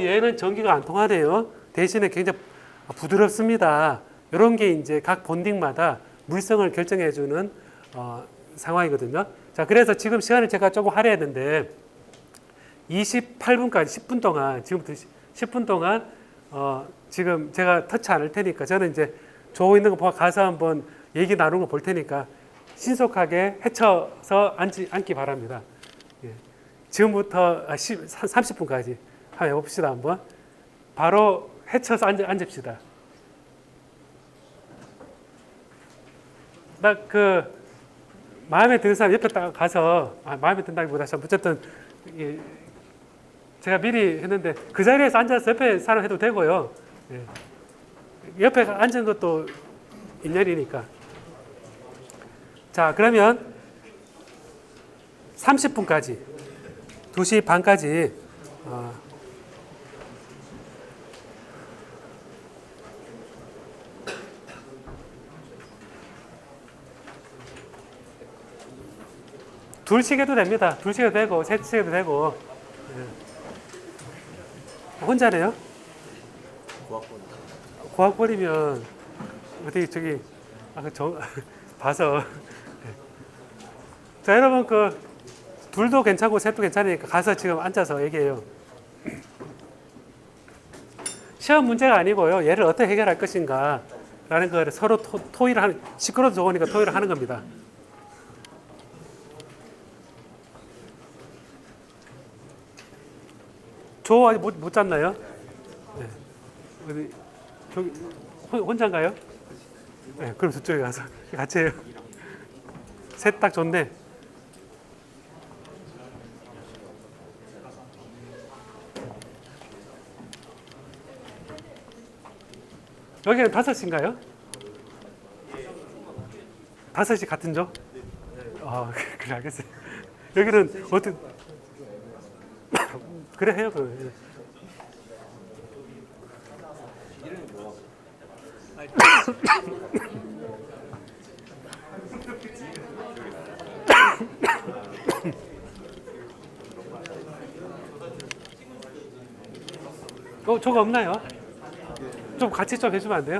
Speaker 1: 얘는 전기가 안 통하네요. 대신에 굉장히 부드럽습니다. 이런 게 이제 각 본딩마다 물성을 결정해주는 상황이거든요. 자, 그래서 지금 시간을 제가 조금 할애했는데 28분까지 10분 동안 지금부터 10분 동안 지금 제가 터치 안 할 테니까 저는 이제 조 있는 거 가서 한번 얘기 나누는 거 볼 테니까 신속하게 헤쳐서 앉기 바랍니다. 예. 지금부터 30분까지 한번 해봅시다. 한번 바로 헤쳐서 앉읍시다. 나 마음에 드는 사람 옆에 딱 가서 마음에 든다기보다 어쨌든 제가 미리 했는데 그 자리에서 앉아서 옆에 사람 해도 되고요. 예. 옆에 앉은 것도 인연이니까. 자, 그러면 30분까지 2시 반까지 2시계도 됩니다. 2시계도 되고 3시계도 되고. 예. 혼자네요? 고학번이면 어떻게 저기 봐서. 자, 여러분 둘도 괜찮고 셋도 괜찮으니까 가서 지금 앉아서 얘기해요. 시험 문제가 아니고요. 얘를 어떻게 해결할 것인가 라는 거를 서로 토의를 하는, 시끄러워도 좋으니까 토의를 하는 겁니다. 조 아직 못 잤나요? 네. 어디 저기 혼자인가요? 네, 그럼 저쪽에 가서 같이 해요. 셋 딱 좋네. 여기는 5시인가요? 5시 같은 조? 그래 알겠어요. 여기는 어떻게 그래 해요. 그. 저거 없나요? 좀 같이 좀 해주면 안 돼요?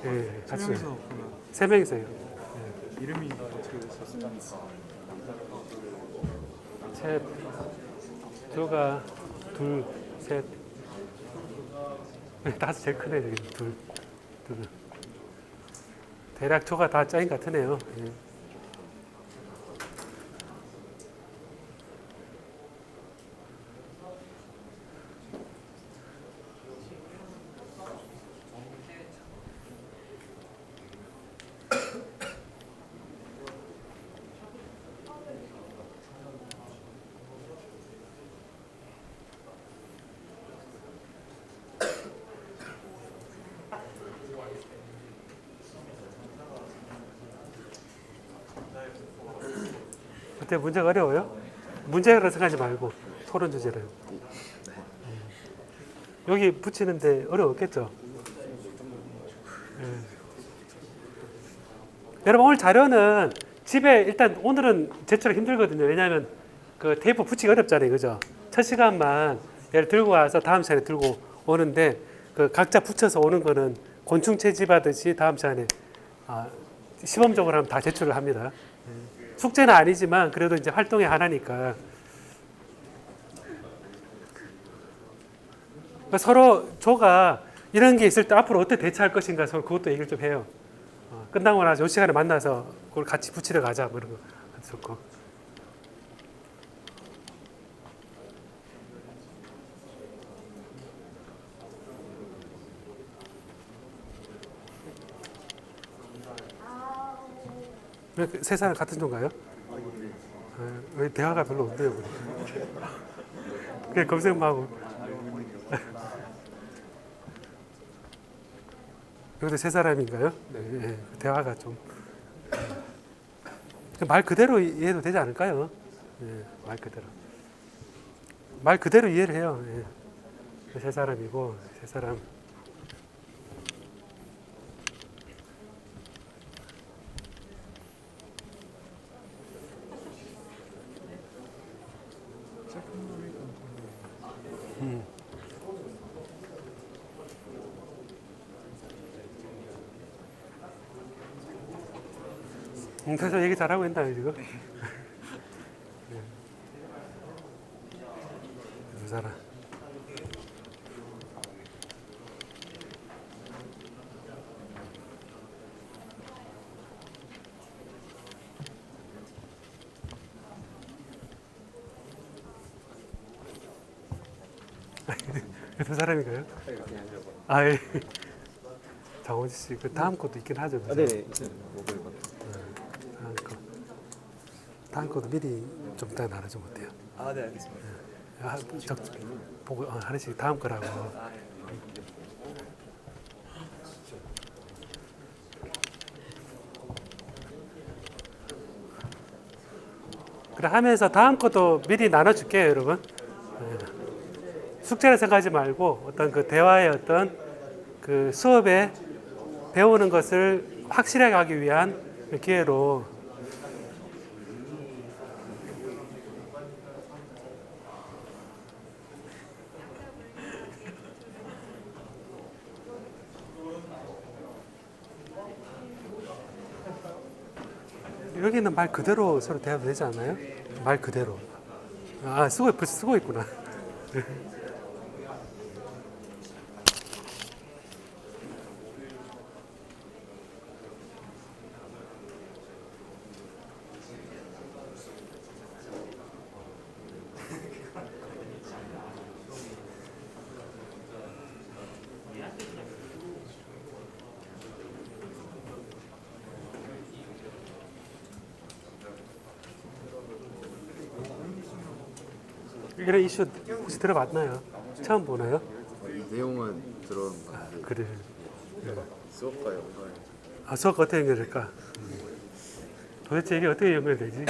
Speaker 1: 예, 같이.
Speaker 3: 명이서 그러면
Speaker 1: 세 명이서요.
Speaker 3: 이름이 어떻게 되셨어요?
Speaker 1: 셋, 조가 둘, 셋, 다섯 제일 크네 여기 둘. 대략 조가 다 짜인 것 같으네요. 예. 어때 문제가 어려워요? 문제라 생각하지 말고 토론 주제를. 여기 붙이는데 어려웠겠죠? 예. 여러분 오늘 자료는 집에 일단 오늘은 제출하기 힘들거든요. 왜냐하면 그 테이프 붙이기 어렵잖아요, 그죠? 첫 시간만 얘를 들고 와서 다음 시간에 들고 오는데 그 각자 붙여서 오는 거는 곤충 채집하듯이 다음 시간에 시범적으로 하면 다 제출을 합니다. 숙제는 아니지만 그래도 이제 활동의 하나니까. 그러니까 서로 조가 이런 게 있을 때 앞으로 어떻게 대처할 것인가 서로 그것도 얘기를 좀 해요. 끝나고 나서 이 시간에 만나서 그걸 같이 붙이러 가자 뭐 이런 거 좋고. 세 사람 같은 조인가요? 왜 대화가 별로 없네요. 그냥 검색만 하고. 여기도 세 사람인가요? 네, 대화가 좀. 말 그대로 이해도 되지 않을까요? 네, 말 그대로. 말 그대로 이해를 해요. 네. 세 사람이고, 세 사람. 그래서 얘기 잘하고 있나요, 지금? 네. 두 사람. 두 사람인가요? 아, 예. 장원지 씨, 그 다음 것도 있긴 하죠. 그죠?
Speaker 4: 네네.
Speaker 1: 다음 것도 미리 좀 이따 나눠주면 어때요?
Speaker 4: 아, 네, 알겠습니다.
Speaker 1: 보고 하나씩 다음 거라고. 그래 하면서 다음 것도 미리 나눠줄게요, 여러분. 숙제를 생각하지 말고 어떤 그 대화의 어떤 그 수업에 배우는 것을 확실하게 하기 위한 기회로. 여기는 말 그대로 서로 대화도 되지 않나요? 말 그대로. 벌써 쓰고 있구나. 이런 이슈 혹시 들어봤나요? 처음 보나요?
Speaker 4: 내용은 들어는 건데
Speaker 1: 그래.
Speaker 4: 수업과 연관.
Speaker 1: 수업 어떻게 연결될까? 도대체 이게 어떻게 연결되지?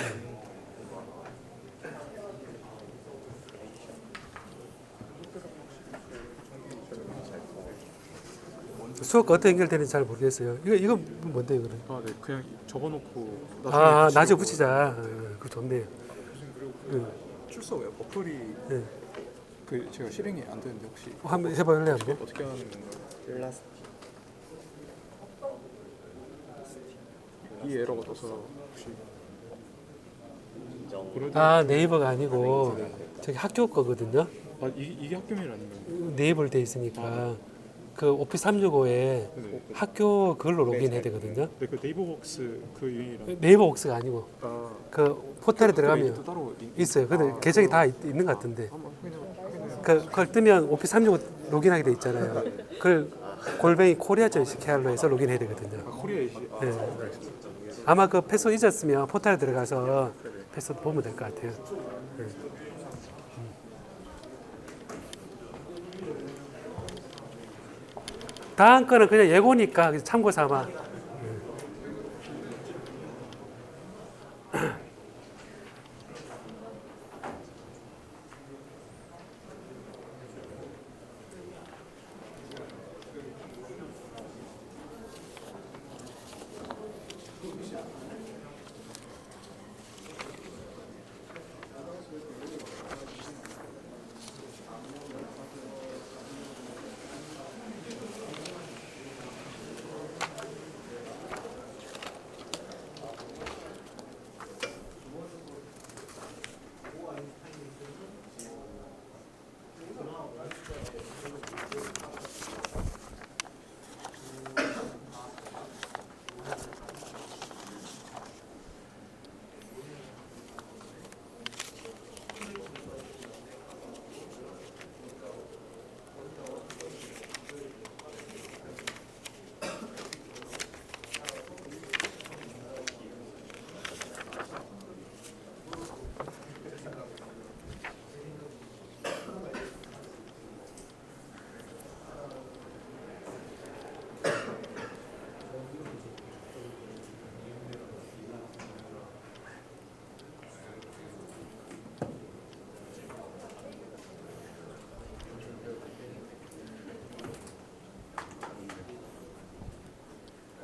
Speaker 1: 수업과 어떻게 연결되는지 잘 모르겠어요. 이거 뭔데 이거는?
Speaker 3: 아, 네, 그냥 접어놓고
Speaker 1: 아,
Speaker 3: 붙이려고.
Speaker 1: 나중에 붙이자. 그거 좋네요.
Speaker 3: 그리고 그 출석 어플이
Speaker 1: 네.
Speaker 3: 그 제가 실행이 안 되는데 혹시
Speaker 1: 한번 해볼래 한번?
Speaker 3: 어떻게 하는 건가요? 이 에러가 떠서 혹시 고려대
Speaker 1: 아, 네이버가 아니고 저기 학교 거거든요.
Speaker 3: 이게 학교메일 아닌가요?
Speaker 1: 네이버로 돼 있으니까 그 오피스 365에
Speaker 3: 네.
Speaker 1: 학교 그걸로 로그인해야 되거든요.
Speaker 3: 네, 그 네이버웍스 그 유행이랑
Speaker 1: 네이버 옥스가 아니고
Speaker 3: 아,
Speaker 1: 그 포털에
Speaker 3: 또
Speaker 1: 들어가면
Speaker 3: 따로
Speaker 1: 있어요. 근데 계정이 다 있는 것 같은데.
Speaker 3: 한번 확인해.
Speaker 1: 그걸 뜨면 오피스 365 로그인하게 돼 있잖아요. 그걸 골뱅이 korea.ckr로 해서 로그인해야 되거든요.
Speaker 3: 아, 코리아이시. 아,
Speaker 1: 네.
Speaker 3: 알겠습니다.
Speaker 1: 아마 그 패스워드 잊었으면 포털에 들어가서 패스워드 보면 될 것 같아요. 네. 다음 거는 그냥 예고니까 참고 삼아.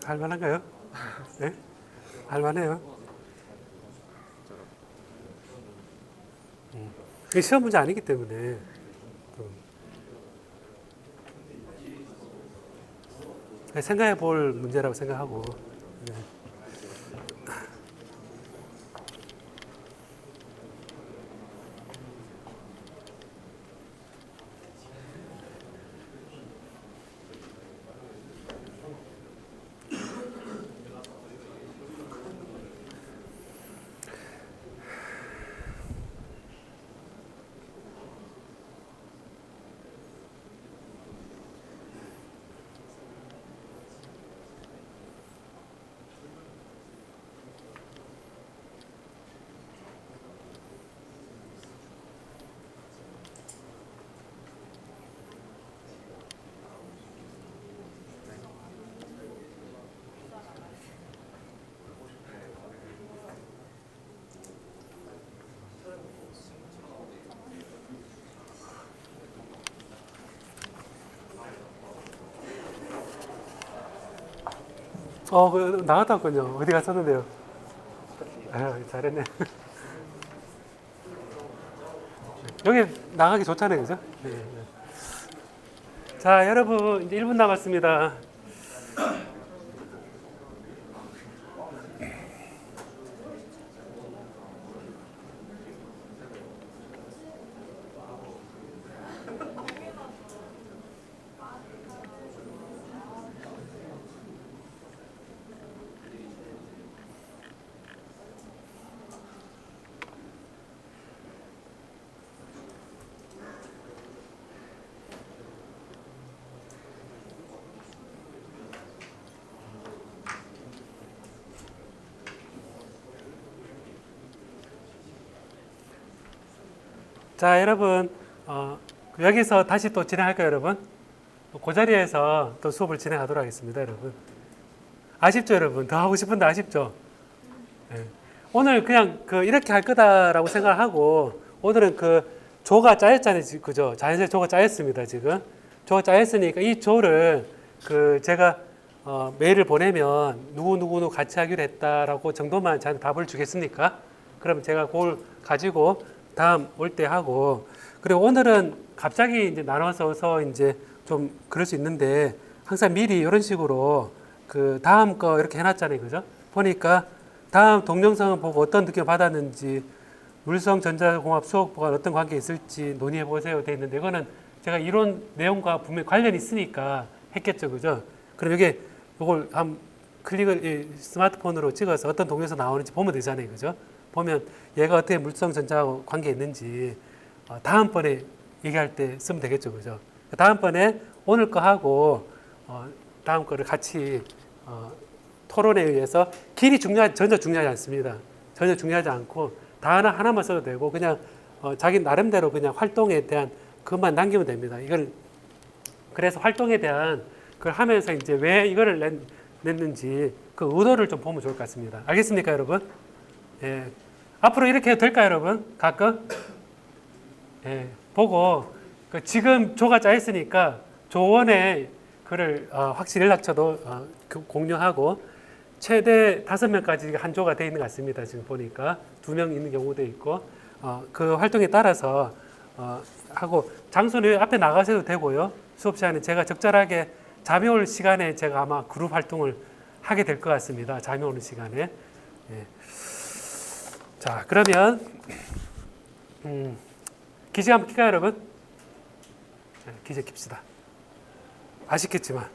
Speaker 1: 할만한가요? 네? 할만해요. 이게 시험 문제 아니기 때문에 또 생각해 볼 문제라고 생각하고. 네. 나갔다 왔군요. 어디 갔었는데요? 아, 잘했네. 여기 나가기 좋잖아요, 그죠? 네. 자, 여러분, 이제 1분 남았습니다. 자, 여러분, 여기서 다시 또 진행할까요, 여러분? 그 자리에서 또 수업을 진행하도록 하겠습니다, 여러분. 아쉽죠, 여러분? 더 하고 싶은데 아쉽죠? 네. 오늘 그냥 이렇게 할 거다라고 생각하고, 오늘은 조가 짜였잖아요, 그죠? 자연스레 조가 짜였습니다, 지금. 조가 짜였으니까 이 조를 제가 메일을 보내면 누구 같이 하기로 했다라고 정도만 저한테 답을 주겠습니까? 그럼 제가 그걸 가지고 다음 올 때 하고, 그리고 오늘은 갑자기 이제 나눠서 이제 좀 그럴 수 있는데 항상 미리 이런 식으로 그 다음 거 이렇게 해놨잖아요, 그죠? 보니까 다음 동영상을 보고 어떤 느낌 을 받았는지, 물성 전자공학 수업과 어떤 관계 있을지 논의해 보세요 돼 있는데, 이거는 제가 이론 내용과 분명히 관련이 있으니까 했겠죠, 그죠? 그럼 이걸 한 클릭을 스마트폰으로 찍어서 어떤 동영상 나오는지 보면 되잖아요, 그죠? 보면 얘가 어떻게 물성 전자하고 관계 있는지 다음번에 얘기할 때 쓰면 되겠죠, 그죠? 다음번에 오늘 거 하고 다음 거를 같이 토론에 의해서 길이 전혀 중요하지 않습니다. 전혀 중요하지 않고 단어 하나만 써도 되고 그냥 자기 나름대로 그냥 활동에 대한 그것만 남기면 됩니다. 이걸 그래서 활동에 대한 그걸 하면서 이제 왜 이거를 냈는지 그 의도를 좀 보면 좋을 것 같습니다. 알겠습니까, 여러분? 예. 앞으로 이렇게 해도 될까요, 여러분? 가끔? 예. 보고 지금 조가 짜 있으니까 조원에 그를 확실히 연락처도 공유하고 최대 5명까지 한 조가 되어 있는 것 같습니다. 지금 보니까 2명 있는 경우도 있고 그 활동에 따라서 하고 장소는 앞에 나가셔도 되고요. 수업 시간에 제가 적절하게 잠이 올 시간에 제가 아마 그룹 활동을 하게 될 것 같습니다. 잠이 오는 시간에. 예. 자, 그러면 기재 한번 킬까요, 여러분? 네, 기재 킵시다. 아쉽겠지만.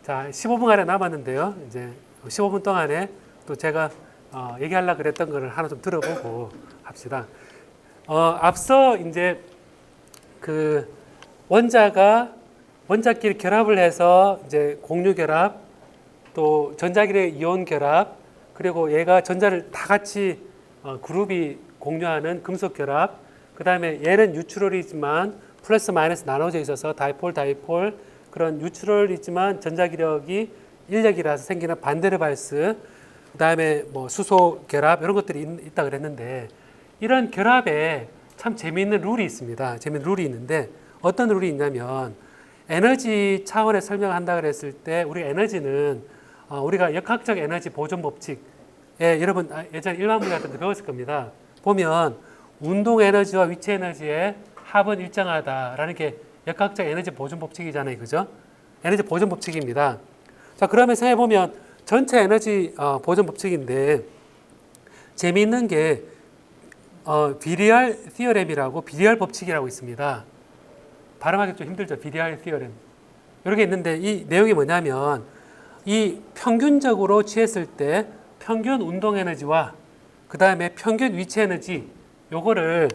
Speaker 1: 자, 15분 안에 남았는데요. 이제 15분 동안에 또 제가 얘기하려고 그랬던 거를 하나 좀 들어보고 합시다. 앞서 이제 그 원자끼리 결합을 해서 이제 공유 결합, 또 전자끼리 이온 결합, 그리고 얘가 전자를 다 같이 그룹이 공유하는 금속 결합, 그 다음에 얘는 뉴트럴이지만 플러스 마이너스 나눠져 있어서 다이폴 그런 뉴트럴이지만 전자기력이 인력이라서 생기는 반데르발스, 그 다음에 뭐 수소 결합 이런 것들이 있다 그랬는데, 이런 결합에 참 재미있는 룰이 있습니다. 재미있는 룰이 있는데 어떤 룰이 있냐면 에너지 차원에 설명한다 그랬을 때 우리 에너지는 우리가 역학적 에너지 보존 법칙, 여러분 예전 일반문제 같은 데 배웠을 겁니다. 보면 운동 에너지와 위치 에너지의 합은 일정하다라는 게 역학적 에너지 보존 법칙이잖아요, 그죠? 에너지 보존 법칙입니다. 자, 그러면 생각해 보면 전체 에너지 보존 법칙인데 재미있는 게 비리얼 티어렘이라고 비리얼 법칙이라고 있습니다. 발음하기 좀 힘들죠, 비리얼 티어렘. 이렇게 있는데 이 내용이 뭐냐면 이 평균적으로 취했을 때 평균 운동 에너지와 그 다음에 평균 위치 에너지, 요거를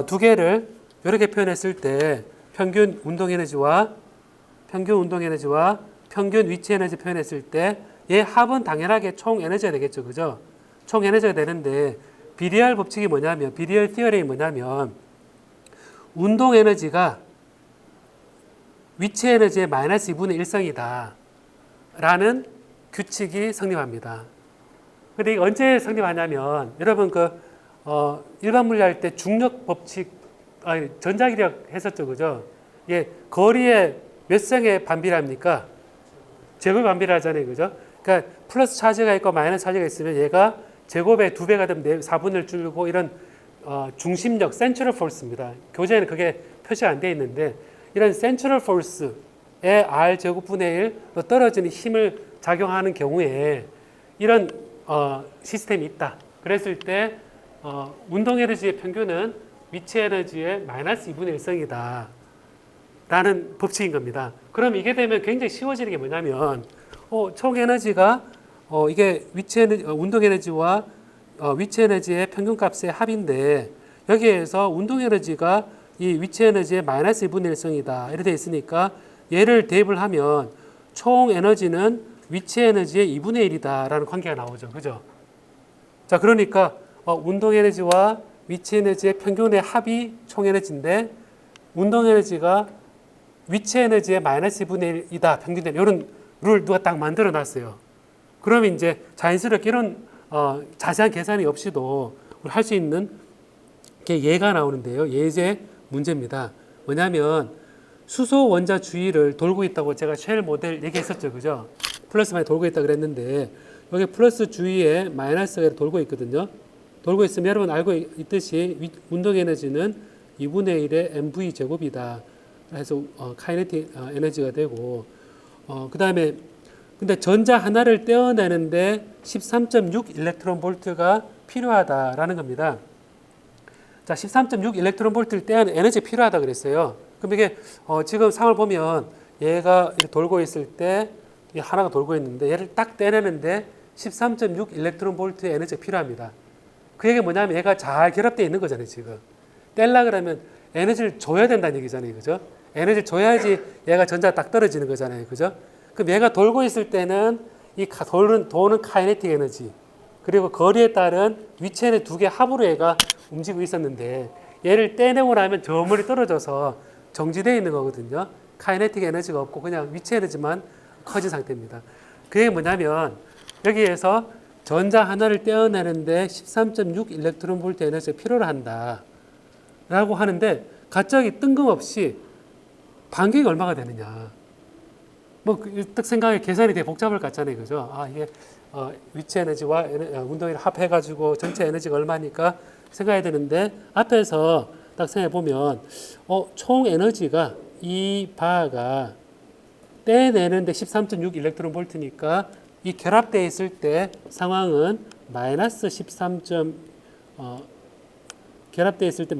Speaker 1: 두 개를 이렇게 표현했을 때 평균 운동 에너지와 평균 위치 에너지 표현했을 때 얘 합은 당연하게 총 에너지가 되겠죠, 그죠? 총 에너지가 되는데 비리얼 법칙이 뭐냐면, 비리얼 티어렘이 뭐냐면 운동 에너지가 위치 에너지의 마이너스 2분의 1성이다 라는 규칙이 성립합니다. 근데 이게 언제 성립하냐면, 여러분 일반 물리 할 때 중력 법칙, 전자기력 했었죠, 그죠? 예, 거리에 몇 성의 반비례합니까? 제곱 반비례하잖아요, 그죠? 그러니까 플러스 차지가 있고 마이너스 차지가 있으면 얘가 제곱의 2배가 되면 4분을 줄고 이런 중심력, 센트럴 포스입니다. 교재에는 그게 표시가 안 되어 있는데 이런 센트럴 포스의 R 제곱분의 1로 떨어지는 힘을 작용하는 경우에 이런 시스템이 있다. 그랬을 때 운동 에너지의 평균은 위치 에너지의 마이너스 2분의 1성이다 라는 법칙인 겁니다. 그럼 이게 되면 굉장히 쉬워지는 게 뭐냐면 총 에너지가 이게 운동 에너지와 위치 에너지의 평균값의 합인데, 여기에서 운동 에너지가 이 위치 에너지의 마이너스 2분의 1성이다 이렇게 되어 있으니까 얘를 대입을 하면 총 에너지는 위치 에너지의 2분의 1이다 라는 관계가 나오죠, 그죠? 자, 그러니까 운동 에너지와 위치 에너지의 평균의 합이 총 에너지인데 운동 에너지가 위치 에너지의 마이너스 2분의 1이다 평균된, 이런 룰 누가 딱 만들어 놨어요. 그러면 이제 자연스럽게 이런 자세한 계산이 없이도 할 수 있는 게 예가 나오는데요. 예제 문제입니다. 뭐냐면 수소 원자 주위를 돌고 있다고 제가 쉘 모델 얘기했었죠, 그죠? 플러스 마이너스 돌고 있다 그랬는데 여기 플러스 주위에 마이너스가 돌고 있거든요. 돌고 있으면 여러분 알고 있듯이 운동 에너지는 2분의 1의 mv 제곱이다. 그래서 카이네틱 에너지가 되고 그 다음에 근데 전자 하나를 떼어내는데 13.6 일렉트론 볼트가 필요하다라는 겁니다. 자, 13.6 일렉트론 볼트를 떼어내는 에너지가 필요하다 그랬어요. 그럼 이게 지금 상을 보면 얘가 이렇게 돌고 있을 때 하나가 돌고 있는데 얘를 딱 떼내는데 13.6 일렉트론 볼트의 에너지가 필요합니다. 그 얘기가 뭐냐면 얘가 잘 결합되어 있는 거잖아요, 지금. 떼려 그러면 에너지를 줘야 된다는 얘기잖아요, 그죠? 에너지를 줘야지 얘가 전자가 딱 떨어지는 거잖아요, 그죠? 그럼 얘가 돌고 있을 때는 이 도는 카이네틱 에너지 그리고 거리에 따른 위치에는 두 개 합으로 얘가 움직이고 있었는데 얘를 떼내고 나면 저 멀리 떨어져서 정지되어 있는 거거든요. 카이네틱 에너지가 없고 그냥 위치 에너지만 커진 상태입니다. 그게 뭐냐면 여기에서 전자 하나를 떼어내는데 13.6 일렉트론 볼트 에너지가 필요로 한다 라고 하는데 갑자기 뜬금없이 반경이 얼마가 되느냐 뭐 딱 생각에 계산이 되게 복잡할 것 같잖아요, 그죠? 아 이게 위치 에너지와 운동을 합해가지고 전체 에너지가 얼마니까 생각해야 되는데 앞에서 딱 생각해 보면 총 에너지가 이 바가 떼내는데 13.6 일렉트론 볼트니까 이 결합되어 있을 때 상황은 마이너스 결합되어 있을 때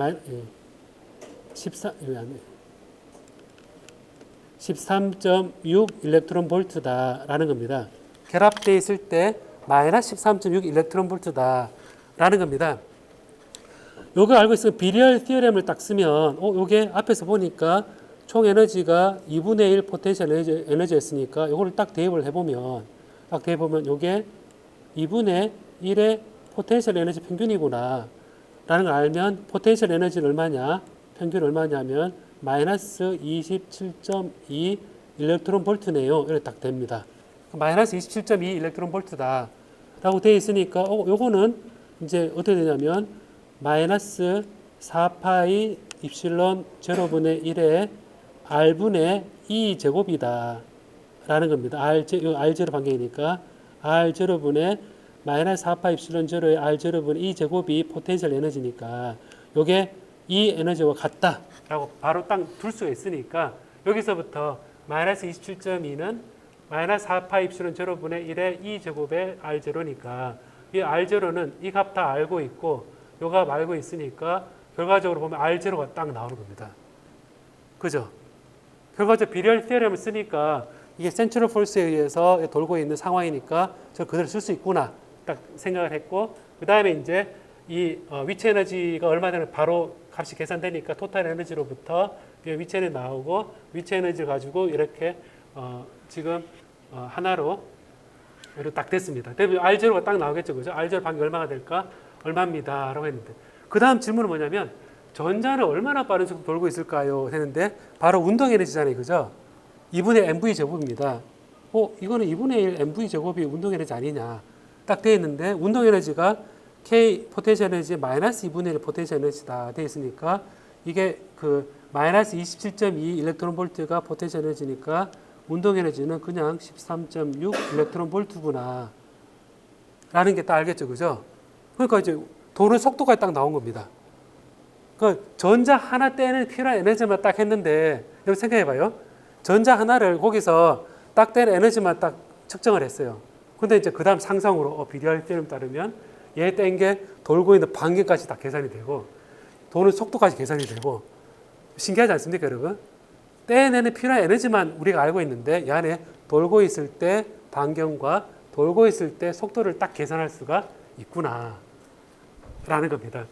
Speaker 1: 13.6 일렉트론 볼트다라는 겁니다. 결합되어 있을 때 마이너스 13.6 일렉트론 볼트다라는 겁니다. 요거 알고 있으면 비리얼 티어렘을 딱 쓰면 요게 앞에서 보니까 총 에너지가 2분의 1 포텐셜 에너지였으니까 요거를 딱 대입을 해보면 요게 2분의 1의 포텐셜 에너지 평균이구나 라는 걸 알면 포텐셜 에너지는 얼마냐 평균 얼마냐면 마이너스 27.2 일렉트론 볼트네요. 이렇게 딱 됩니다. 마이너스 27.2 일렉트론 볼트다 라고 되어 있으니까 요거는 이제 어떻게 되냐면 마이너스 4파이 입실론 제로분의 1의 R분의 E 제곱이다 라는 겁니다. R0 반경이니까 R0분의 마이너스 4파 입실론 제로의 R0분의 E 제곱이 포텐셜 에너지니까 요게 이 에너지와 같다 라고 바로 딱 둘 수가 있으니까 여기서부터 마이너스 27.2는 마이너스 4파 입실론 제로분의 1의 E 제곱의 R0니까 이 R0는 이 값 다 알고 있고 요 값 알고 있으니까 결과적으로 보면 R0가 딱 나오는 겁니다. 그죠? 결과적으로 비리얼 티어렘을 쓰니까 이게 센트럴 폴스에 의해서 돌고 있는 상황이니까 저 그대로 쓸 수 있구나 딱 생각을 했고 그 다음에 이제 이 위치 에너지가 얼마 되는 바로 값이 계산되니까 토탈 에너지로부터 위치 에너지 나오고 위치 에너지를 가지고 이렇게 지금 하나로 이렇게 딱 됐습니다. 그러면 R0가 딱 나오겠죠, 그죠? R0 반경 얼마가 될까? 얼마입니다. 라고 했는데 그 다음 질문은 뭐냐면 전자는 얼마나 빠른 속도 돌고 있을까요? 했는데 바로 운동 에너지잖아요, 그죠? 2분의 mv 제곱입니다. 이거는 2분의 1 mv 제곱이 운동 에너지 아니냐? 딱 되어 있는데 운동 에너지가 K 포텐셜 에너지 마이너스 2분의 1 포텐셜 에너지다 되어 있으니까 이게 그 마이너스 27.2 일렉트론 볼트가 포텐셜 에너지니까 운동 에너지는 그냥 13.6 일렉트론 볼트구나 라는 게 딱 알겠죠, 그죠? 그러니까 이제 도는 속도가 딱 나온 겁니다. 그 전자 하나 떼는 필요한 에너지만 딱 했는데 여러분 생각해봐요. 전자 하나를 거기서 딱 떼는 에너지만 딱 측정을 했어요. 근데 이제 그 다음 상상으로 비리얼 티어렘 따르면 얘 뗀 게 돌고 있는 반경까지 다 계산이 되고 도는 속도까지 계산이 되고 신기하지 않습니까, 여러분? 떼내는 필요한 에너지만 우리가 알고 있는데 이 안에 돌고 있을 때 반경과 돌고 있을 때 속도를 딱 계산할 수가 있구나 라는 겁니다.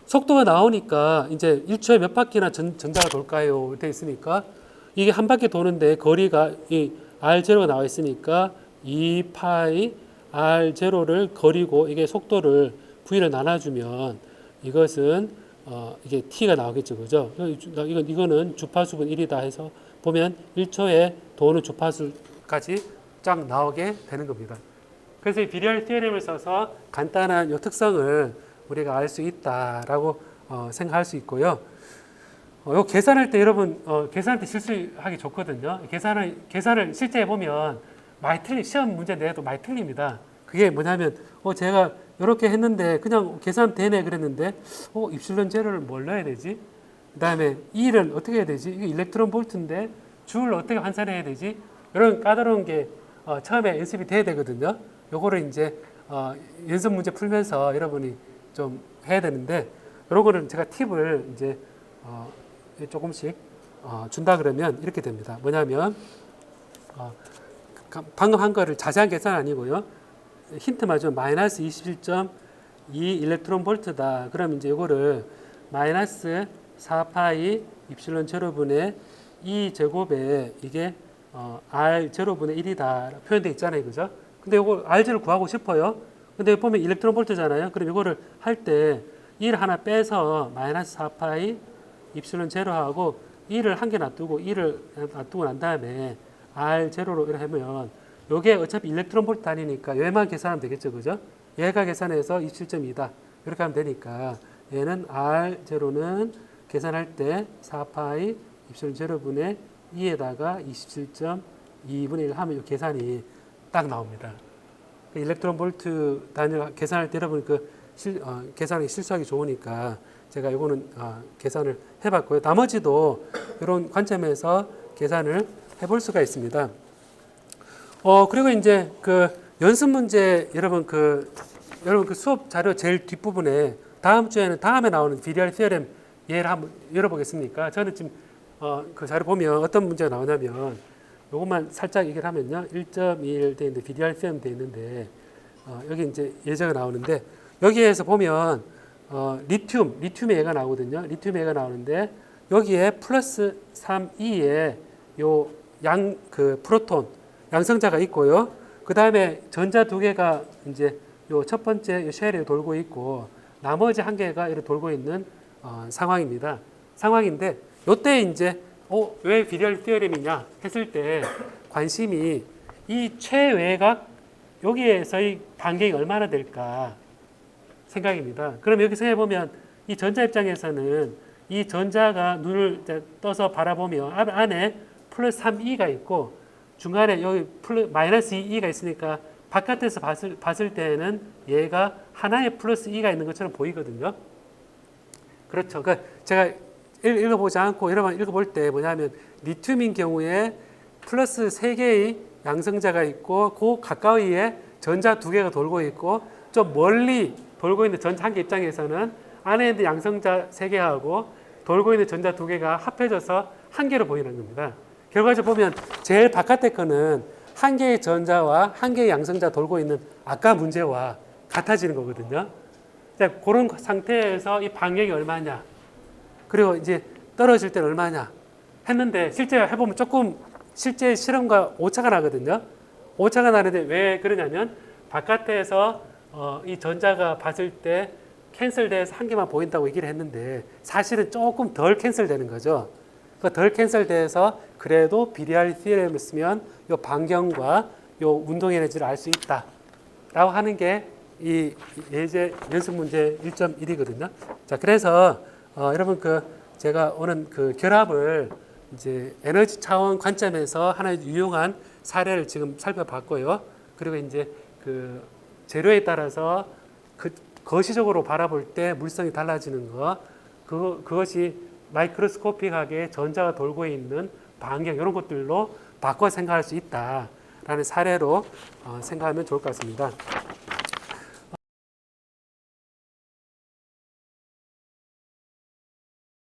Speaker 1: 속도가 나오니까 이제 1초에 몇 바퀴나 전자가 돌까요? 돼 있으니까 이게 한 바퀴 도는데 거리가 이 R0가 나와 있으니까 2파이 R0를 거리고 이게 속도를 V를 나눠주면 이것은 이게 T가 나오겠죠, 그죠? 이거는 주파수분 1이다 해서 보면 1초에 도는 주파수까지 쫙 나오게 되는 겁니다. 그래서 이 비리얼 티어렘을 써서 간단한 이 특성을 우리가 알 수 있다라고 생각할 수 있고요. 요 계산할 때 여러분 계산할 때 실수하기 좋거든요. 계산을 실제 해보면 많이 시험 문제 내도 많이 틀립니다. 그게 뭐냐면 제가 이렇게 했는데 그냥 계산 되네 그랬는데 입실론 제로를 뭘 넣어야 되지? 그다음에 E를 어떻게 해야 되지? 이게 일렉트론 볼트인데 줄을 어떻게 환산해야 되지? 이런 까다로운 게 처음에 연습이 돼야 되거든요. 요거를 이제 연습 문제 풀면서 여러분이 좀 해야 되는데 이런 거는 제가 팁을 이제 조금씩 준다 그러면 이렇게 됩니다. 뭐냐면 방금 한 거를 자세한 계산 아니고요. 힌트만 좀 마이너스 27.2 일렉트론 볼트다. 그럼 이제 이거를 마이너스 4파이 입실론 제로분의 2 제곱에 이게 R 제로분의 1이다 표현되어 있잖아요, 그죠? 근데 이거 R 제를 구하고 싶어요. 근데 여기 보면 일렉트론 볼트잖아요. 그럼 이거를 할 때 1 하나 빼서 마이너스 4파이 입실론 제로하고 1을 한 개 놔두고 1을 놔두고 난 다음에 R 제로로 이렇게 하면 요게 어차피 일렉트론 볼트 단위니까 얘만 계산하면 되겠죠, 그죠? 얘가 계산해서 27.2다 이렇게 하면 되니까 얘는 R 제로는 계산할 때 4파이 입실론 제로분의 2에다가 27.2분의 1 하면 이 계산이 딱 나옵니다. 일렉트론 볼트 단위를 계산할 때 여러분 계산이 실수하기 좋으니까 제가 이거는 계산을 해봤고요. 나머지도 이런 관점에서 계산을 해볼 수가 있습니다. 그리고 이제 그 연습 문제 여러분 그 수업 자료 제일 뒷부분에 다음 주에는 다음에 나오는 비리얼 티어렘 예를 한번 열어보겠습니까? 저는 지금 그 자료 보면 어떤 문제가 나오냐면 요것만 살짝 얘기를 하면요. 1.1 돼 있는데 비리얼 티어렘 돼 있는데 여기 이제 예제가 나오는데 여기에서 보면 리튬의 얘가 나오거든요. 리튬의 얘가 나오는데 여기에 플러스 3E에 요 프로톤 양성자가 있고요. 그 다음에 전자 두 개가 이제 요 첫 번째 요 쉘에 돌고 있고 나머지 한 개가 이렇게 돌고 있는 상황입니다. 상황인데 요때 이제 왜 비리얼 티어렘이냐 했을 때 관심이 이 최외곽 여기에서의 반경이 얼마나 될까 생각입니다. 그럼 여기서 해보면 이 전자 입장에서는 이 전자가 눈을 떠서 바라보면 안에 플러스 3E가 있고 중간에 여기 마이너스 2E가 있으니까 바깥에서 봤을 때는 얘가 하나의 플러스 E가 있는 것처럼 보이거든요. 그렇죠. 그러니까 제가 읽어보지 않고 여러분 읽어볼 때 뭐냐면 리튬인 경우에 플러스 3개의 양성자가 있고 그 가까이에 전자 2개가 돌고 있고 좀 멀리 돌고 있는 전자 한 개 입장에서는 안에 있는 양성자 3개하고 돌고 있는 전자 2개가 합해져서 한 개로 보이는 겁니다. 결과적으로 보면 제일 바깥에 거는 한 개의 전자와 한 개의 양성자 돌고 있는 아까 문제와 같아지는 거거든요. 그런 상태에서 이 반경이 얼마냐 그리고 이제 떨어질 때는 얼마냐 했는데 실제 해보면 조금 실제 실험과 오차가 나거든요. 오차가 나는데 왜 그러냐면 바깥에서 이 전자가 봤을 때 캔슬돼서 한 개만 보인다고 얘기를 했는데 사실은 조금 덜 캔슬되는 거죠. 덜 캔슬돼서 그래도 비리얼 티어렘을 쓰면 요 반경과 요 운동 에너지를 알 수 있다라고 하는 게 이 예제 연습 문제 1.1이거든요. 자, 그래서 여러분 제가 오늘 결합을 이제 에너지 차원 관점에서 하나의 유용한 사례를 지금 살펴봤고요. 그리고 이제 재료에 따라서 거시적으로 바라볼 때 물성이 달라지는 그것이 마이크로스코픽하게 전자가 돌고 있는 반경 이런 것들로 바꿔 생각할 수 있다라는 사례로 생각하면 좋을 것 같습니다.